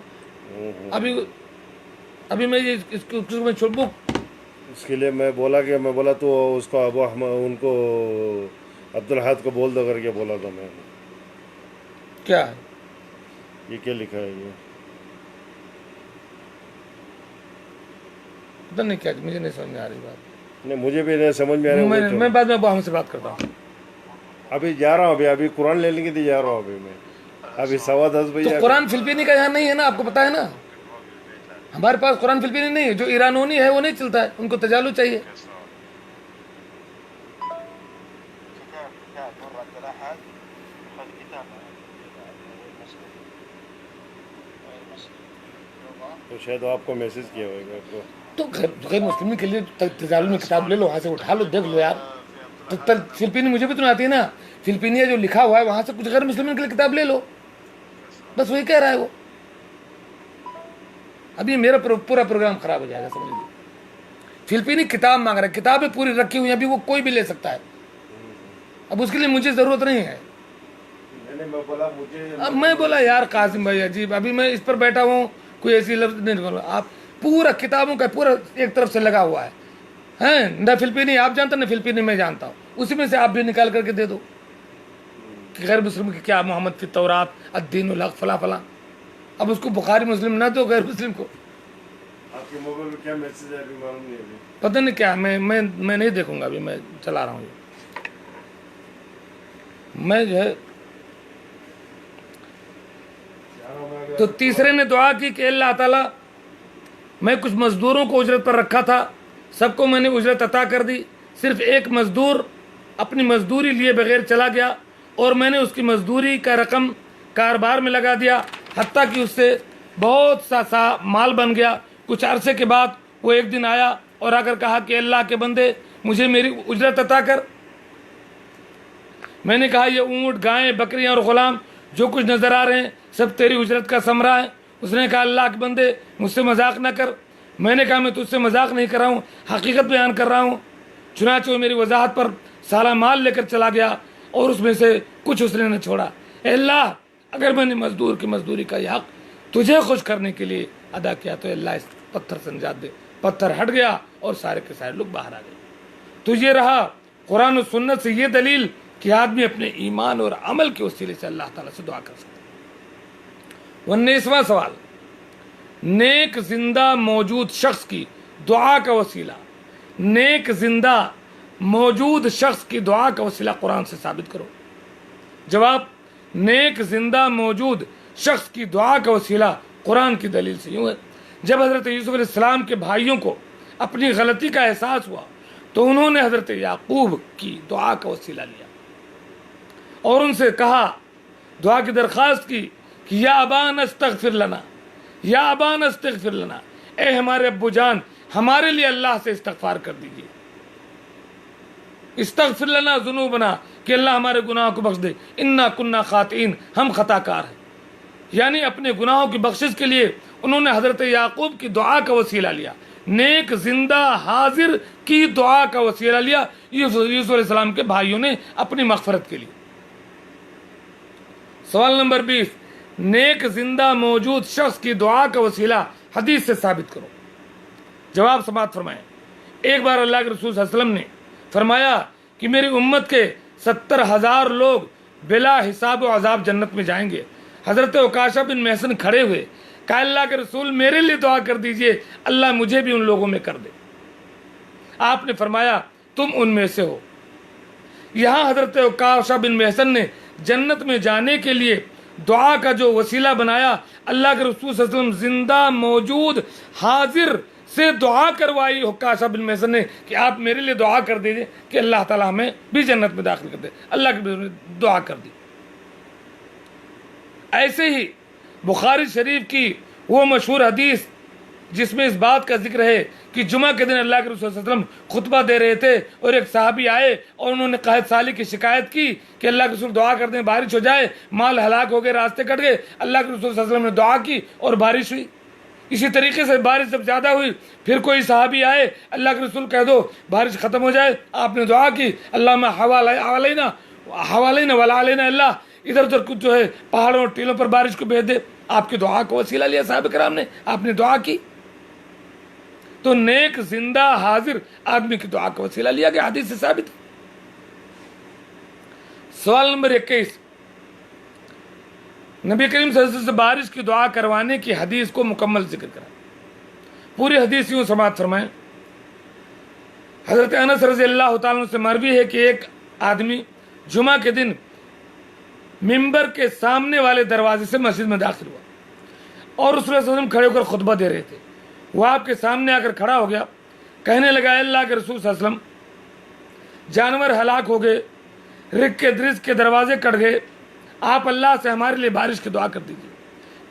ابھی میں چھوڑ اس کے لیے میں بولا تو اس کو ابو احمد ان کو عبدالحد کو بول دو کر کے بولا تھا میں۔ کیا ہے یہ کیا لکھا ہے؟ یہ پتہ نہیں کیا، مجھے نہیں سمجھ میں آ رہی بات، نہیں مجھے بھی نہیں سمجھ میں آ رہا۔ میں بعد میں ابو سے بات کرتا ہوں۔ ابھی جا رہا ہوں، ابھی قرآن لینے کے لیے جا رہا ہوں، ابھی میں ابھی 10:15 تو بجے۔ قرآن فلپینی کا یہاں نہیں ہے نا، آپ کو پتا ہے نا، ہمارے پاس قرآن فلپینی نہیں ہے، جو ایرانونی ہے وہ نہیں چلتا ہے، ان کو تجالو چاہیے۔ تو شاید آپ کو میسج کیا ہوگا کو۔ تو غیر مسلم کے لیے تجالو میں کتاب لے لو، وہاں سے اٹھا لو، دیکھ لو یار۔ تو فلپینی مجھے بھی تو آتی ہے نا، فلپینیا جو لکھا ہوا ہے وہاں سے کچھ غیر مسلم کے لیے کتاب لے لو، بس وہی کہہ رہا ہے وہ۔ ابھی میرا پورا پروگرام خراب ہو جائے گا، سمجھ لیجیے۔ فلپینی کتاب مانگ رہا ہے، کتابیں پوری رکھی ہوئی ہیں، ابھی وہ کوئی بھی لے سکتا ہے، اب اس کے لیے مجھے ضرورت نہیں ہے۔ नहीं, मैं बोला मुझे अब मैं बोला यार कासिम भाई अजीब, अभी मैं इस पर बैठा हूँ, कोई ऐसी लफ्ज नहीं बोला। आप पूरा किताबों का पूरा एक तरफ से लगा हुआ है हैं, न फिलिपीनी आप जानते न फिलिपीनी मैं जानता हूँ, उसी में से आप भी निकाल करके दे दो कि गैर मुस्लिम की क्या मोहम्मद की तौरात अद्दीनुल हक फला फला। अब उसको बुखारी मुस्लिम ना दो गैर मुस्लिम को। आपके मोबाइल में क्या मैसेज है अभी मालूम नहीं अभी। पता नहीं क्या, मैं नहीं देखूंगा, अभी मैं चला रहा हूँ। मैं जो है तो तीसरे ने दुआ की कि अल्लाह ताला, मैं कुछ मजदूरों को उजरत पर रखा था, सबको मैंने उजरत अता कर दी, सिर्फ एक मजदूर अपनी मजदूरी लिए बगैर चला गया और मैंने उसकी मजदूरी का रकम कारोबार में लगा दिया, हत्ता कि उससे बहुत सा माल बन गया। कुछ अरसे के बाद वो एक दिन आया और आकर कहा कि अल्लाह के बंदे मुझे मेरी उजरत अता कर। मैंने कहा ये ऊँट गायें बकरियां और गुलाम जो कुछ नजर आ रहे हैं सब तेरी उजरत का समरा है। उसने कहा अल्लाह के बंदे मुझसे मजाक ना कर। मैंने कहा मैं तुझसे मजाक नहीं कर रहा हूँ, हकीकत बयान कर रहा हूँ। चुनाचे वो मेरी वजाहत पर सारा माल लेकर चला गया और उसमें से कुछ उसने न छोड़ा। अल्लाह अगर मैंने मजदूर की मजदूरी का हक तुझे खुश करने के लिए अदा किया तो अल्लाह इस पत्थर से निजात दे। पत्थर हट गया और सारे के सारे लोग बाहर आ गए। तो ये रहा कुरान और सुन्नत से ये दलील कि आदमी अपने ईमान और अमल के वसीले से अल्लाह ताला से दुआ कर सकता है। 19वां सवाल, नेक जिंदा मौजूद शख्स की दुआ का वसीला, नेक जिंदा मौजूद शख्स की दुआ का वसीला कुरान से साबित करो। जवाब, नेक जिंदा मौजूद शख्स की दुआ का वसीला कुरान की दलील से यूं है, जब हजरत यूसुफ अलैहिस्सलाम के भाइयों को अपनी गलती का एहसास हुआ तो उन्होंने हजरत याकूब की दुआ का वसीला लिया और उनसे कहा, दुआ की दरख्वास्त की कि या अबान अस्तगफिर लना, या अबान अस्तगफिर लना, ए हमारे अब्बू जान हमारे लिए अल्लाह से इस्तगफार कर दीजिए। इस्तगफिर लना जुनूबना, कि अल्लाह हमारे गुनाहों को बख्श दे, इन्ना कुन्ना खातिन, हम खताकार हैं। यानी अपने गुनाहों की बख्शिश के लिए उन्होंने हजरत याकूब की दुआ का वसीला लिया, नेक जिंदा हाजिर की दुआ का वसीला लिया यूसुफ अलैहिस्सलाम के भाइयों ने अपनी मगफरत के लिए। सवाल नंबर 20, नेक जिंदा मौजूद शख्स की दुआ का वसीला हदीस से साबित करो। जवाब समाअत फरमाएं। एक बार अल्लाह के रसूल सल्लल्लाहु अलैहि वसल्लम ने फरमाया कि मेरी उम्मत के 70,000 लोग बिला हिसाब व अजाब जन्नत में जाएंगे। हजरत उकाशा बिन महसन खड़े हुए, कहा अल्लाह के रसूल मेरे लिए दुआ कर दीजिए, अल्लाह मुझे भी उन लोगों में कर दे। आपने फरमाया तुम उनमें से हो। यहाँ हजरत उकाशा बिन महसन ने जन्नत में जाने के लिए दुआ का जो वसीला बनाया, अल्लाह के रसूल सल्लल्लाहु अलैहि वसल्लम जिंदा मौजूद हाजिर से दुआ करवाई उकाशा बिन महसन ने कि आप मेरे लिए दुआ कर दीजिए कि अल्लाह ताला हमें भी जन्नत में दाखिल कर दे। अल्लाह की दुआ कर दी। ऐसे ही बुखारी शरीफ की वो मशहूर हदीस जिसमें इस बात का जिक्र है कि जुमा के दिन अल्लाह के रसूल सल्लल्लाहु अलैहि वसल्लम खुतबा दे रहे थे और एक साहबी आए और उन्होंने कहत साली की शिकायत की कि अल्लाह के रसूल दुआ कर दें बारिश हो जाए, माल हलाक हो गए, रास्ते कट गए। अल्लाह के रसूल सल्लल्लाहु अलैहि वसल्लम ने दुआ की और बारिश हुई। इसी तरीके से बारिश जब ज़्यादा हुई फिर कोई साहबी आए, अल्लाह के रसूल कह दो बारिश ख़त्म हो जाए, आपने दुआ की अल्लाह में हवालैना वलालैना, अल्लाह इधर उधर कुछ जो है पहाड़ों और टीलों पर बारिश को भेज दे। आपकी दुआ को वसीला लिया साहब कराम ने, आपने दुआ की। तो नेक जिंदा हाजिर आदमी की दुआ का वसीला लिया गया, हदीस से साबित। सवाल नंबर 21, नबी करीम सल्लल्लाहु अलैहि वसल्लम से बारिश की दुआ करवाने की हदीस को मुकम्मल जिक्र करा। पूरी हदीस यूं समाअत फरमाएं। हजरत अनस रज़ियल्लाहु ताला अन्हु से मरवी है कि एक आदमी जुमा के दिन मिंबर के सामने वाले दरवाजे से मस्जिद में दाखिल हुआ और रसूल सल्लल्लाहु अलैहि वसल्लम खड़े होकर खुतबा दे रहे थे। वह आपके सामने आकर खड़ा हो गया, कहने लगा अल्लाह के रसूल सल्लल्लाहु अलैहि वसल्लम जानवर हलाक हो गए, रिज़्क़ के दरवाजे कट गए, आप अल्लाह से हमारे लिए बारिश की दुआ कर दीजिए।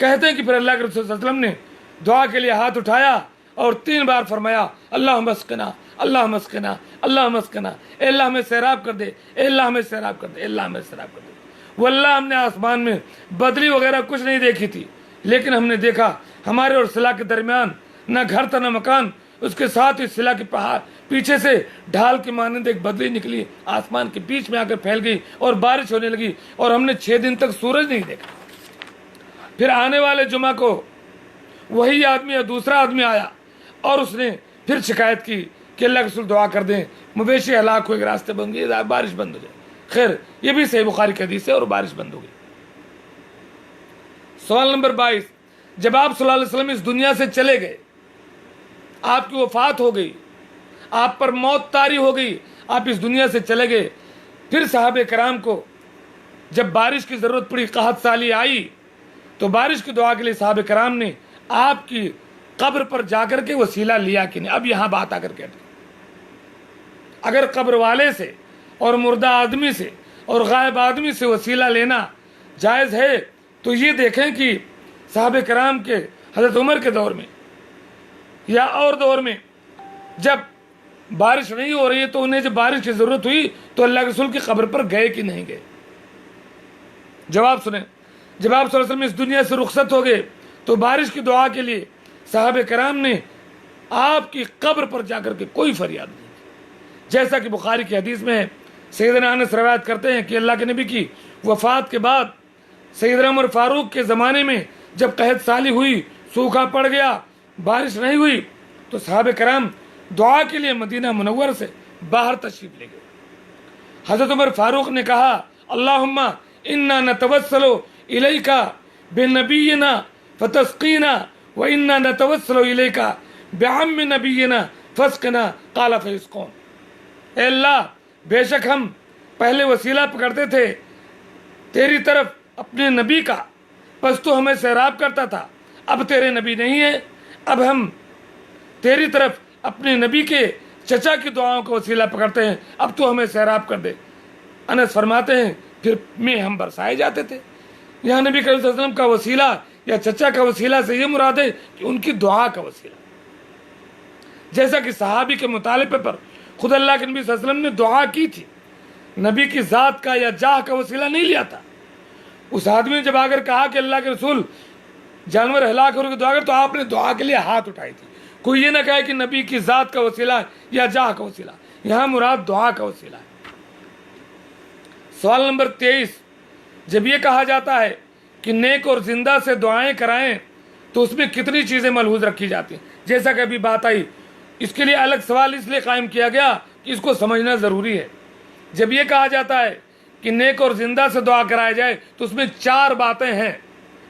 कहते हैं कि फिर अल्लाह के रसूल सल्लल्लाहु अलैहि वसल्लम ने दुआ के लिए हाथ उठाया और 3 बार फरमाया अल्लाह मस्कना अल्लाह मस्कना अल्लाह मस्कना, अल्लाह हमें सैराब कर दे, अल्लाह हमें सैराब कर दे, अल्लाह हमें सैराब कर दे। वल्लाह हमने आसमान में बदली वगैरह कुछ नहीं देखी थी, लेकिन हमने देखा हमारे और सिला के दरमियान न घर था न मकान, उसके साथ ही सिला के پیچھے سے ڈھال کے مانند ایک بدلی نکلی، آسمان کے بیچ میں آ کر پھیل گئی اور بارش ہونے لگی، اور ہم نے 6 دن تک سورج نہیں دیکھا۔ پھر آنے والے جمعہ کو وہی آدمی یا دوسرا آدمی آیا اور اس نے پھر شکایت کی کہ اللہ کے رسول دعا کر دیں، مویشی ہلاک ہوئے، راستے بند گئے، بارش بند ہو جائے۔ خیر یہ بھی صحیح بخاری کی حدیث ہے، اور بارش بند ہو گئی۔ سوال نمبر 22، جب آپ صلی اللہ علیہ وسلم اس دنیا سے چلے گئے، آپ کی وفات ہو گئی، آپ پر موت طاری ہو گئی، آپ اس دنیا سے چلے گئے، پھر صحابہ کرام کو جب بارش کی ضرورت پڑی، قحط سالی آئی، تو بارش کی دعا کے لیے صحابہ کرام نے آپ کی قبر پر جا کر کے وسیلہ لیا کہ نہیں؟ اب یہاں بات آ کر کے اگر قبر والے سے اور مردہ آدمی سے اور غائب آدمی سے وسیلہ لینا جائز ہے، تو یہ دیکھیں کہ صحابہ کرام کے حضرت عمر کے دور میں یا اور دور میں جب بارش نہیں ہو رہی ہے تو انہیں جب بارش کی ضرورت ہوئی تو اللہ کے رسول کی قبر پر گئے کہ نہیں گئے؟ جواب سنیں، جب آپ صلی اللہ علیہ وسلم اس دنیا سے رخصت ہو گئے تو بارش کی دعا کے لیے صحابہ کرام نے آپ کی قبر پر جا کر کے کوئی فریاد نہیں کی، جیسا کہ بخاری کی حدیث میں ہے۔ سیدنا انس روایت کرتے ہیں کہ اللہ کے نبی کی وفات کے بعد سیدنا عمر فاروق کے زمانے میں جب قحط سالی ہوئی، سوکھا پڑ گیا، بارش نہیں ہوئی، تو صحابہ کرام دعا کے لیے مدینہ منور سے باہر تشریف لے گئے۔ حضرت عمر فاروق نے کہا، اللہم انا نتوسل الیک بنبینا فتسقینا وانا نتوسل الیک بعم نبینا فاسقنا قال فیسقون۔ اے اللہ، بے شک ہم پہلے وسیلہ پکڑتے تھے تیری طرف اپنے نبی کا، پس تو ہمیں سیراب کرتا تھا، اب تیرے نبی نہیں ہے، اب ہم تیری طرف اپنے نبی کے چچا کی دعاؤں کا وسیلہ پکڑتے ہیں، اب تو ہمیں سیراب کر دے۔ انس فرماتے ہیں پھر میں ہم برسائے جاتے تھے۔ یہاں نبی کریم صلی اللہ علیہ وسلم کا وسیلہ یا چچا کا وسیلہ سے یہ مراد ہے کہ ان کی دعا کا وسیلہ، جیسا کہ صحابی کے مطالبے پر خود اللہ کے نبی صلی اللہ علیہ وسلم نے دعا کی تھی، نبی کی ذات کا یا جاہ کا وسیلہ نہیں لیا تھا۔ اس آدمی نے جب آ کر کہا کہ اللہ کے رسول جانور ہلاک ہونے کی دعا کر، تو آپ نے دعا کے لیے ہاتھ اٹھائی تھی۔ کوئی یہ نہ کہے کہ نبی کی ذات کا وسیلہ یا جاہ کا وسیلہ، یہاں مراد دعا کا وسیلہ ہے۔ سوال نمبر 23، جب یہ کہا جاتا ہے کہ نیک اور زندہ سے دعائیں کرائیں تو اس میں کتنی چیزیں ملحوظ رکھی جاتی ہیں؟ جیسا کہ ابھی بات آئی، اس کے لیے الگ سوال اس لیے قائم کیا گیا کہ اس کو سمجھنا ضروری ہے۔ جب یہ کہا جاتا ہے کہ نیک اور زندہ سے دعا کرایا جائے تو اس میں 4 باتیں ہیں۔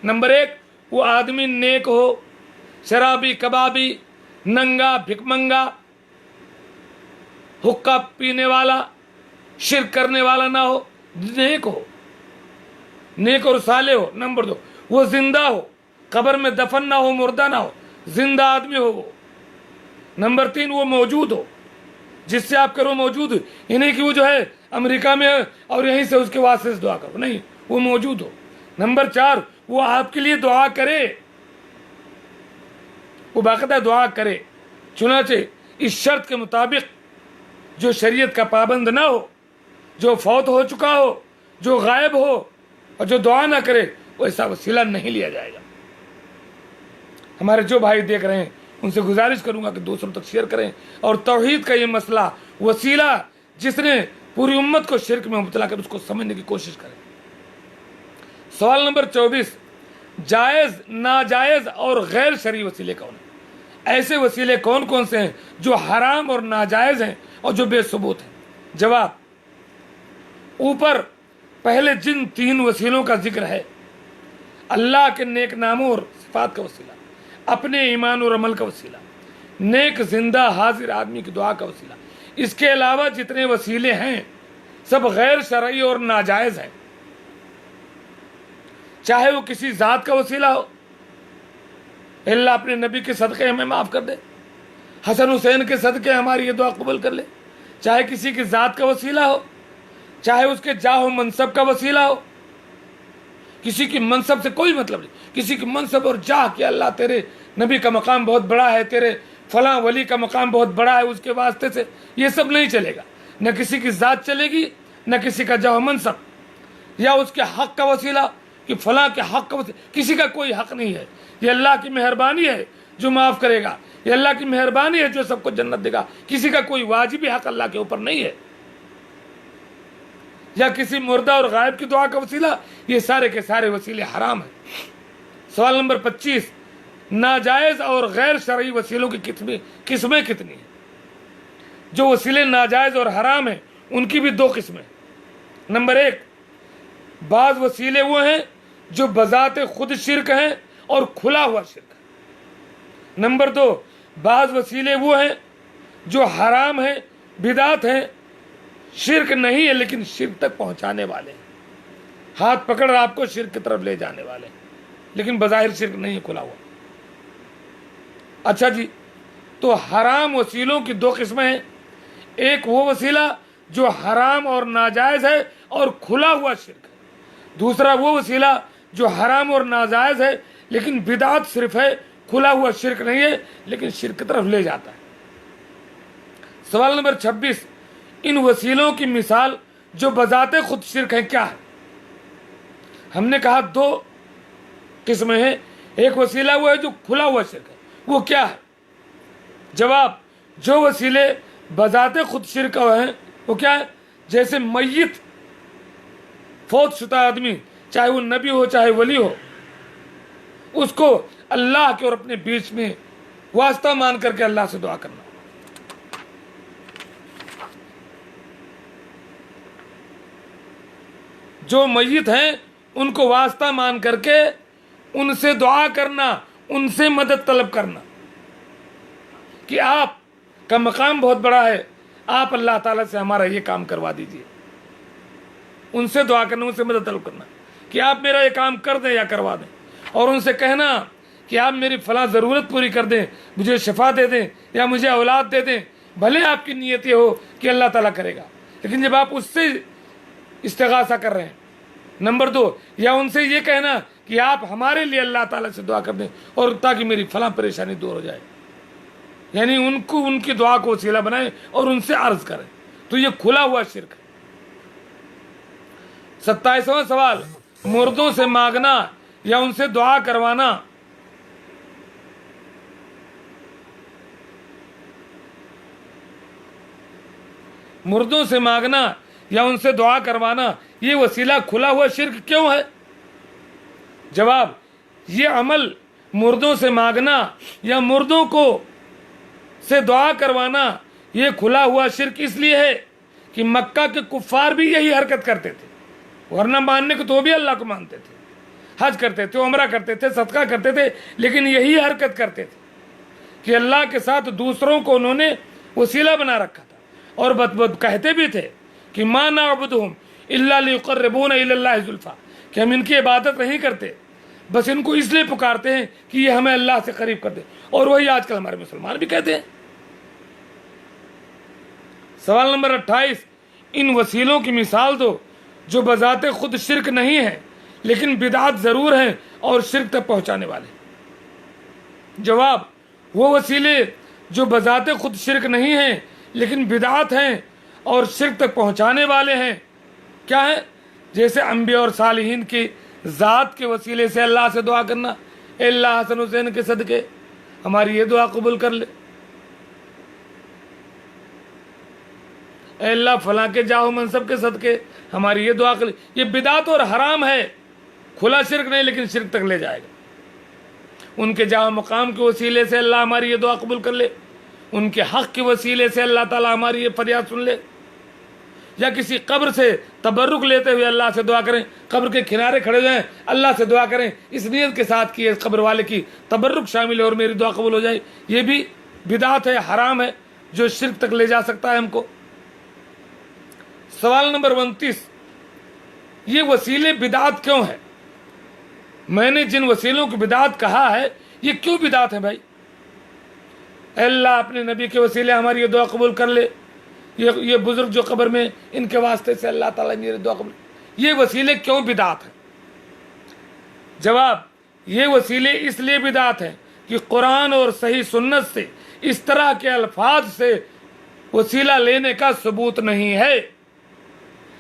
نمبر 1، وہ آدمی نیک ہو، شرابی، کبابی، ننگا، بھکمنگا، حقہ پینے والا، شرک کرنے والا نہ ہو، نیک ہو، نیک اور صالح ہو۔ نمبر 2، وہ زندہ ہو، قبر میں دفن نہ ہو، مردہ نہ ہو، زندہ آدمی ہو وہ۔ نمبر 3، وہ موجود ہو، جس سے آپ کرو موجود، یہ نہیں کہ وہ جو ہے امریکہ میں ہے اور یہیں سے اس کے واسطے سے دعا کرو، نہیں، وہ موجود ہو۔ نمبر 4، وہ آپ کے لیے دعا کرے، وہ باقاعدہ دعا کرے، چنانچہ اس شرط کے مطابق جو شریعت کا پابند نہ ہو، جو فوت ہو چکا ہو، جو غائب ہو اور جو دعا نہ کرے، وہ ایسا وسیلہ نہیں لیا جائے گا۔ ہمارے جو بھائی دیکھ رہے ہیں ان سے گزارش کروں گا کہ دوسروں تک شیئر کریں، اور توحید کا یہ مسئلہ، وسیلہ جس نے پوری امت کو شرک میں مبتلا کر اس کو سمجھنے کی کوشش کریں۔ سوال نمبر 24، جائز، ناجائز اور غیر شرعی وسیلے کون ہیں؟ ایسے وسیلے کون کون سے ہیں جو حرام اور ناجائز ہیں اور جو بے ثبوت ہیں؟ جواب، اوپر پہلے جن 3 وسیلوں کا ذکر ہے، اللہ کے نیک ناموں اور صفات کا وسیلہ، اپنے ایمان اور عمل کا وسیلہ، نیک زندہ حاضر آدمی کی دعا کا وسیلہ، اس کے علاوہ جتنے وسیلے ہیں سب غیر شرعی اور ناجائز ہیں، چاہے وہ کسی ذات کا وسیلہ ہو، اللہ اپنے نبی کے صدقے ہمیں معاف کر دے، حسن حسین کے صدقے ہماری یہ دعا قبول کر لے، چاہے کسی کی ذات کا وسیلہ ہو، چاہے اس کے جاہ و منصب کا وسیلہ ہو، کسی کی منصب سے کوئی مطلب نہیں، کسی کی منصب اور جاہ کہ اللہ تیرے نبی کا مقام بہت بڑا ہے، تیرے فلاں ولی کا مقام بہت بڑا ہے، اس کے واسطے سے یہ سب نہیں چلے گا، نہ کسی کی ذات چلے گی، نہ کسی کا جاہ و منصب، یا اس کے حق کا وسیلہ کہ فلاں کے حق کا وسیلہ، کسی کا کوئی حق نہیں ہے، یہ اللہ کی مہربانی ہے جو معاف کرے گا، یہ اللہ کی مہربانی ہے جو سب کو جنت دے گا. کسی کا کوئی واجبی حق اللہ کے اوپر نہیں ہے. یا کسی مردہ اور غائب کی دعا کا وسیلہ، یہ سارے کے سارے وسیلے حرام ہیں. سوال نمبر 25، ناجائز اور غیر شرعی وسیلوں کی قسمیں کتنی ہیں؟ جو وسیلے ناجائز اور حرام ہیں ان کی بھی 2 قسمیں. نمبر 1، بعض وسیلے وہ ہیں جو بذات خود شرک ہیں اور کھلا ہوا شرک ہے. نمبر 2، بعض وسیلے وہ ہیں جو حرام ہیں، بدعت ہیں، شرک نہیں ہے لیکن شرک تک پہنچانے والے ہیں. ہاتھ پکڑ آپ کو شرک کی طرف لے جانے والے ہیں لیکن بظاہر شرک نہیں ہے، کھلا ہوا. اچھا جی، تو حرام وسیلوں کی 2 قسمیں ہیں. ایک وہ وسیلہ جو حرام اور ناجائز ہے اور کھلا ہوا شرک ہے. دوسرا وہ وسیلہ جو حرام اور ناجائز ہے لیکن بدعت صرف ہے، کھلا ہوا شرک نہیں ہے لیکن شرک کی طرف لے جاتا ہے. سوال نمبر 26، ان وسیلوں کی مثال جو بذات خود شرک ہے کیا ہے؟ ہم نے کہا 2 قسمیں ہیں. ایک وسیلہ وہ ہے جو کھلا ہوا شرک ہے، وہ کیا ہے؟ جواب، جو وسیلے بذات خود شرک ہیں وہ کیا ہے؟ جیسے میت، فوت شدہ آدمی، چاہے وہ نبی ہو چاہے ولی ہو، اس کو اللہ کے اور اپنے بیچ میں واسطہ مان کر کے اللہ سے دعا کرنا. جو میت ہیں ان کو واسطہ مان کر کے ان سے دعا کرنا، ان سے مدد طلب کرنا کہ آپ کا مقام بہت بڑا ہے، آپ اللہ تعالیٰ سے ہمارا یہ کام کروا دیجئے. ان سے دعا کرنا، ان سے مدد طلب کرنا کہ آپ میرا یہ کام کر دیں یا کروا دیں. اور ان سے کہنا کہ آپ میری فلاں ضرورت پوری کر دیں، مجھے شفا دے دیں یا مجھے اولاد دے دیں. بھلے آپ کی نیت یہ ہو کہ اللہ تعالیٰ کرے گا، لیکن جب آپ اس سے استغاثہ کر رہے ہیں. نمبر 2، یا ان سے یہ کہنا کہ آپ ہمارے لیے اللہ تعالیٰ سے دعا کر دیں اور تاکہ میری فلاں پریشانی دور ہو جائے. یعنی ان کو ان کی دعا کو وسیلہ بنائیں اور ان سے عرض کریں. تو یہ کھلا ہوا شرک ہے. 27واں سوال، مردوں سے مانگنا یا ان سے دعا کروانا مردوں سے مانگنا یا ان سے دعا کروانا یہ وسیلہ کھلا ہوا شرک کیوں ہے؟ جواب، یہ عمل مردوں سے مانگنا یا مردوں کو سے دعا کروانا یہ کھلا ہوا شرک اس لیے ہے کہ مکہ کے کفار بھی یہی حرکت کرتے تھے. ورنہ ماننے کو تو بھی اللہ کو مانتے تھے، حج کرتے تھے، عمرہ کرتے تھے، صدقہ کرتے تھے، لیکن یہی حرکت کرتے تھے کہ اللہ کے ساتھ دوسروں کو انہوں نے وسیلہ بنا رکھا تھا. اور کہتے بھی تھے کہ ما نعبدہم الا لیقربونا الی اللہ زلفی، کہ ہم ان کی عبادت نہیں کرتے، بس ان کو اس لیے پکارتے ہیں کہ یہ ہمیں اللہ سے قریب کر دے. اور وہی آج کل ہمارے مسلمان بھی کہتے ہیں. سوال نمبر 28، ان وسیلوں کی مثال دو جو بذات خود شرک نہیں ہیں لیکن بدعت ضرور ہیں اور شرک تک پہنچانے والے. جواب، وہ وسیلے جو بذات خود شرک نہیں ہیں لیکن بدعت ہیں اور شرک تک پہنچانے والے ہیں کیا ہے؟ جیسے انبیاء اور صالحین کی ذات کے وسیلے سے اللہ سے دعا کرنا، اے اللہ حسن حسین کے صدقے ہماری یہ دعا قبول کر لے، اے اللہ فلاں کے جاہ و منصب کے صدقے ہماری یہ دعا کر لے. یہ بدعت اور حرام ہے، کھلا شرک نہیں لیکن شرک تک لے جائے گا. ان کے جاہ و مقام کے وسیلے سے اللہ ہماری یہ دعا قبول کر لے، ان کے حق کے وسیلے سے اللہ تعالیٰ ہماری یہ فریاد سن لے. یا کسی قبر سے تبرک لیتے ہوئے اللہ سے دعا کریں، قبر کے کنارے کھڑے جائیں، اللہ سے دعا کریں اس نیت کے ساتھ کہ قبر والے کی تبرک شامل ہے اور میری دعا قبول ہو جائے. یہ بھی بدعت ہے، حرام ہے، جو شرک تک لے جا سکتا ہے ہم کو. سوال نمبر 29، یہ وسیلے بدعت کیوں ہے؟ میں نے جن وسیلوں کو بدعت کہا ہے یہ کیوں بدعت ہے بھائی؟ اے اللہ اپنے نبی کے وسیلے ہماری یہ دعا قبول کر لے، یہ بزرگ جو قبر میں ان کے واسطے سے اللہ تعالیٰ میری دعا قبول، یہ وسیلے کیوں بدعت ہیں؟ جواب، یہ وسیلے اس لیے بدعت ہیں کہ قرآن اور صحیح سنت سے اس طرح کے الفاظ سے وسیلہ لینے کا ثبوت نہیں ہے.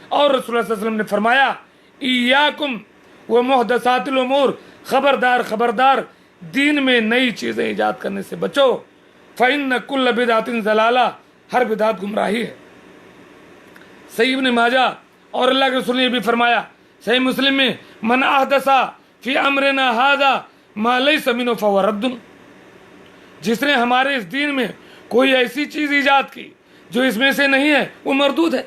اور رسول اللہ صلی اللہ علیہ وسلم نے فرمایا، ایاکم ومحدثات الامور، خبردار خبردار دین میں نئی چیزیں ایجاد کرنے سے بچو. फ़इन्न कुल्ल बिदअतिन ज़लाला, हर बिदात गुमराही है। सही इब्न माजा और अल्लाह के रसूल ने भी फरमाया सही मुस्लिम में, मन अहदसा फी अमरिना हाज़ा मा लैसा मिन्हु फहुव रद्दुन, जिसने हमारे इस दीन में कोई ऐसी चीज़ ईजाद की जो इसमें से नहीं है वो मरदूद है।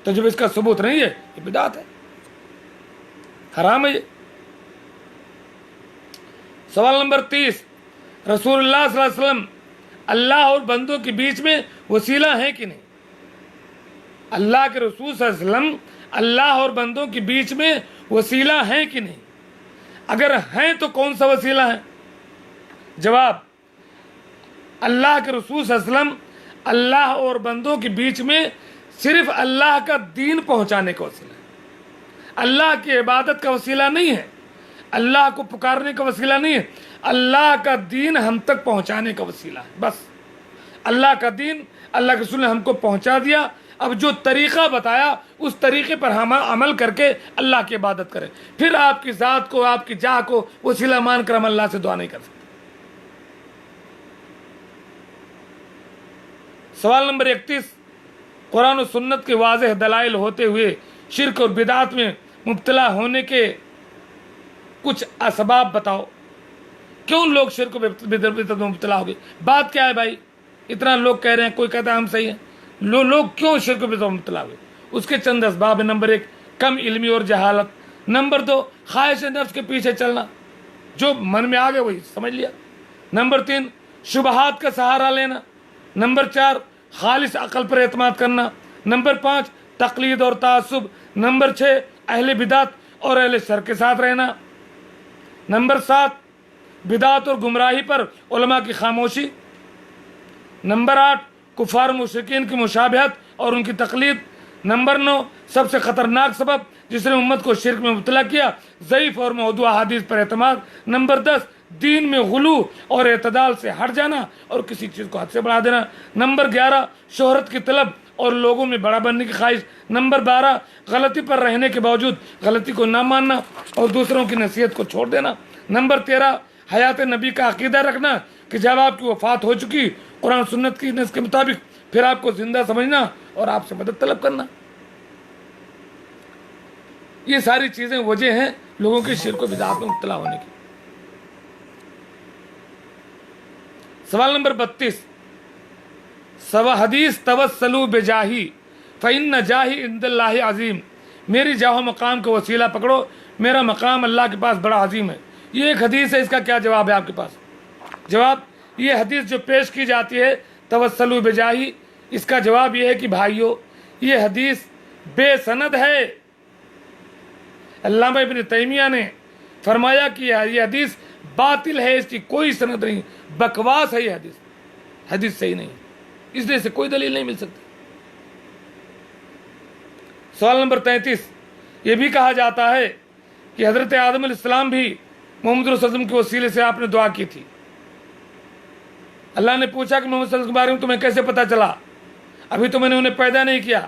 तो जब इसका सबूत नहीं है ये बिदात है, हराम है ये। सवाल नंबर 30, रसूलुल्लाह सल्लल्लाहु अलैहि वसल्लम अल्लाह और बंदों के बीच में वसीला है कि नहीं? अल्लाह के रसूल सल्लल्लाहु अलैहि वसल्लम अल्लाह और बंदों के बीच में वसीला है कि नहीं? अगर हैं तो कौन सा वसीला है? जवाब, अल्लाह के रसूल सल्लल्लाहु अलैहि वसल्लम अल्लाह और बंदों के बीच में सिर्फ अल्लाह का दीन पहुंचाने का वसीला है। अल्लाह की इबादत का वसीला नहीं है, अल्लाह को पुकारने का वसीला नहीं है, अल्लाह का दीन हम तक पहुंचाने का वसीला है। बस अल्लाह का दीन अल्लाह के रसूल ने हमको पहुंचा दिया। अब जो तरीक़ा बताया उस तरीक़े पर हम अमल करके अल्लाह की इबादत करें। फिर आपकी ज़ात को, आपकी जाह को वसीला मान कर हम अल्लाह से दुआ नहीं कर सकते। सवाल नंबर 31, कुरान और सुन्नत के वाज़ेह दलाइल होते हुए शिर्क और बिदात में मुब्तला होने के कुछ असबाब बताओ। क्यों लोग शिर्क और बिदअत में मुब्तला हो गए? बात क्या है भाई? इतना लोग कह रहे हैं, कोई कहता है हम सही हैं, लोग क्यों शिर्क और बिदअत में मुब्तला हुए? उसके चंद असबाब है। नंबर 1, कम इल्मी और जहालत। नंबर 2, ख्वाहिश नफ्स के पीछे चलना, जो मन में आ गया वही समझ लिया। नंबर 3, शुबहात का सहारा लेना। नंबर 4, खालिस अक़ल पर एतमाद करना। नंबर 5, तक़लीद और तासुब। नंबर 6, अहले बिदात और अहले शर के साथ रहना। नंबर 7, बिदात और गुमराही पर उलमा की खामोशी। नंबर 8, कुफार मुशरिकीन की मुशाबहत और उनकी तक़लीद। नंबर 9, सबसे ख़तरनाक सबब जिसने उम्मत को शिर्क में मुब्तला किया, ज़ईफ़ और मौदू अहादीस पर एतमाद। नंबर 10, दीन में गुलू और एतदाल से हट जाना और किसी चीज़ को हद से बढ़ा देना। नंबर 11, शोहरत की तलब और लोगों में बड़ा बनने की ख्वाहिश। नंबर 12, गलती पर रहने के बावजूद गलती को ना मानना और दूसरों की नसीहत को छोड़ देना। नंबर 13, हयात नबी का अकीदा रखना कि जब आपकी वफ़ात हो चुकी कुरान सुन्नत की नस के मुताबिक फिर आपको जिंदा समझना और आपसे मदद तलब करना। ये सारी चीज़ें वजह हैं लोगों के शिर्क और बिदअत में मुब्तला होने की। सवाल नंबर 32, हदीस तवस्सलू बेजाही फ़इन्न जाही इंदल्लाहि अज़ीम, मेरी जाहो मकाम का वसीला पकड़ो, मेरा मकाम अल्लाह के पास बड़ा अजीम है। ये एक हदीस है, इसका क्या जवाब है आपके पास? जवाब, ये हदीस जो पेश की जाती है तवस्सलू बेजाही, इसका जवाब ये है कि भाइयों ये हदीस बेसनद है। अल्लामा इब्न तैमिया ने फरमाया कि ये हदीस बातिल है, इसकी कोई सनद नहीं, बकवास है ये हदीस, हदीस सही नहीं, इसलिए से कोई दलील नहीं मिल सकती। सवाल नंबर 33, ये भी कहा जाता है कि हज़रत आदम अलैहिस्सलाम भी मोहम्मद रसूल सल्लल्लाहु अलैहि वसल्लम के वसीले से आपने दुआ की थी। अल्लाह ने पूछा कि मोहम्मद सल्लल्लाहु अलैहि वसल्लम के बारे में तुम्हें कैसे पता चला? अभी तो मैंने उन्हें पैदा नहीं किया।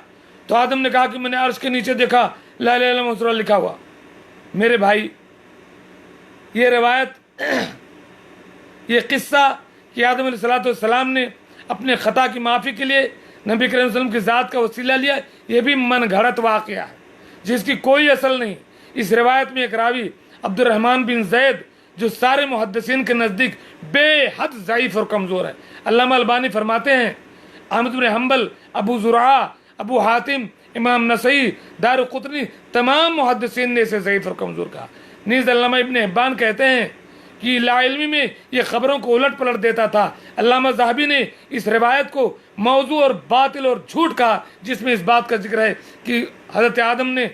तो आदम ने कहा कि मैंने अर्श के नीचे देखा ला इलाहा इल्लल्लाह मुहम्मद लिखा हुआ। मेरे भाई, ये रिवायत, ये किस्सा कि आदम अलैहिस्सलाम ने अपने ख़ता की माफ़ी के लिए नबी करीम सल्लल्लाहु अलैहि वसल्लम की ज़ात का वसीला लिया, ये भी मन घड़त वाक़या है जिसकी कोई असल नहीं। इस रिवायत में एक रावी अब्दुर्रहमान बिन ज़ैद जो सारे मुहद्दिसीन के नज़दीक बेहद ज़ईफ़ और कमज़ोर है। अल्लामा अलबानी फरमाते हैं अहमद बिन हम्बल, अबू ज़ुरआ, अबू हातिम, इमाम नसई, दारुक़ुतनी, तमाम मुहद्दिसीन ने इसे ज़ईफ़ और कमज़ोर कहा। नीज़ अल्लामा इब्न हिब्बान कहते हैं कि लाइल्मी में ये खबरों को उलट पलट देता था। अल्लामा ज़हाबी ने इस रिवायत को मौजू और बातिल और झूठ कहा, जिसमें इस बात का जिक्र है कि हज़रत आदम ने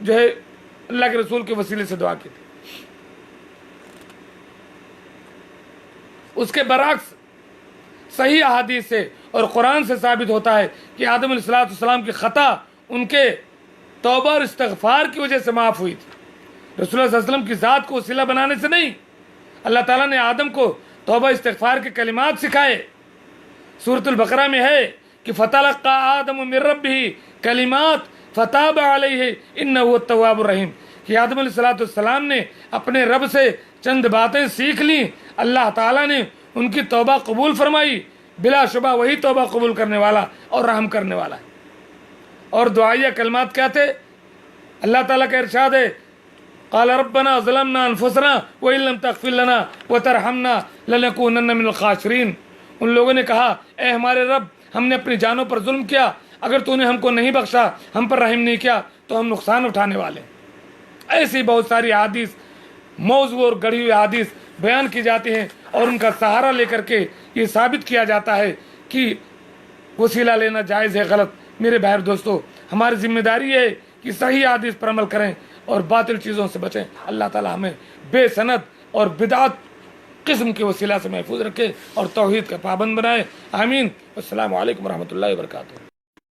जो है अल्लाह के रसूल के वसीले से दुआ की थी। उसके बरअक्स सही अहादीस से और कुरान से साबित होता है कि आदम अलैहिस्सलाम की ख़ता उनके तौबा और इस्तिग़फ़ार की वजह से माफ़ हुई थी, रसूलुल्लाह सल्लल्लाहु अलैहि वसल्लम की ज़ात को वसीला बनाने से नहीं। अल्लाह ताला ने आदम को तौबा इस्तिग़फ़ार के कलिमात सिखाए। सूरतुल बकरा में है कि फ़तलक़्क़ा आदम मिन रब्बिही कलिमात फ़ताब अलैहि इन्नहु हुवत-तव्वाबुर रहीम, कि आदम अलैहिस्सलाम ने अपने रब से चंद बातें सीख ली, अल्लाह ताला ने ان کی توبہ قبول فرمائی، بلا شبہ وہی توبہ قبول کرنے والا اور رحم کرنے والا ہے۔ اور دعائیہ کلمات کیا تھے؟ اللہ تعالیٰ کا ارشاد ہے قال ربنا ظلمنا انفسنا وان لم تغفر لنا وترحمنا لنکونن من الخاسرین۔ ان لوگوں نے کہا اے ہمارے رب، ہم نے اپنی جانوں پر ظلم کیا، اگر تو نے ہم کو نہیں بخشا، ہم پر رحم نہیں کیا تو ہم نقصان اٹھانے والے ہیں۔ ایسی بہت ساری احادیث، موضوع اور گڑھی ہوئی احادیث بیان کی جاتی ہیں، اور ان کا سہارا لے کر کے یہ ثابت کیا جاتا ہے کہ وسیلہ لینا جائز ہے، غلط۔ میرے بھائی دوستو، ہماری ذمہ داری ہے کہ صحیح احادیث پر عمل کریں اور باطل چیزوں سے بچیں۔ اللہ تعالی ہمیں بے سند اور بدعت قسم کے وسیلہ سے محفوظ رکھے اور توحید کا پابند بنائے، آمین۔ السلام علیکم ورحمۃ اللہ وبرکاتہ۔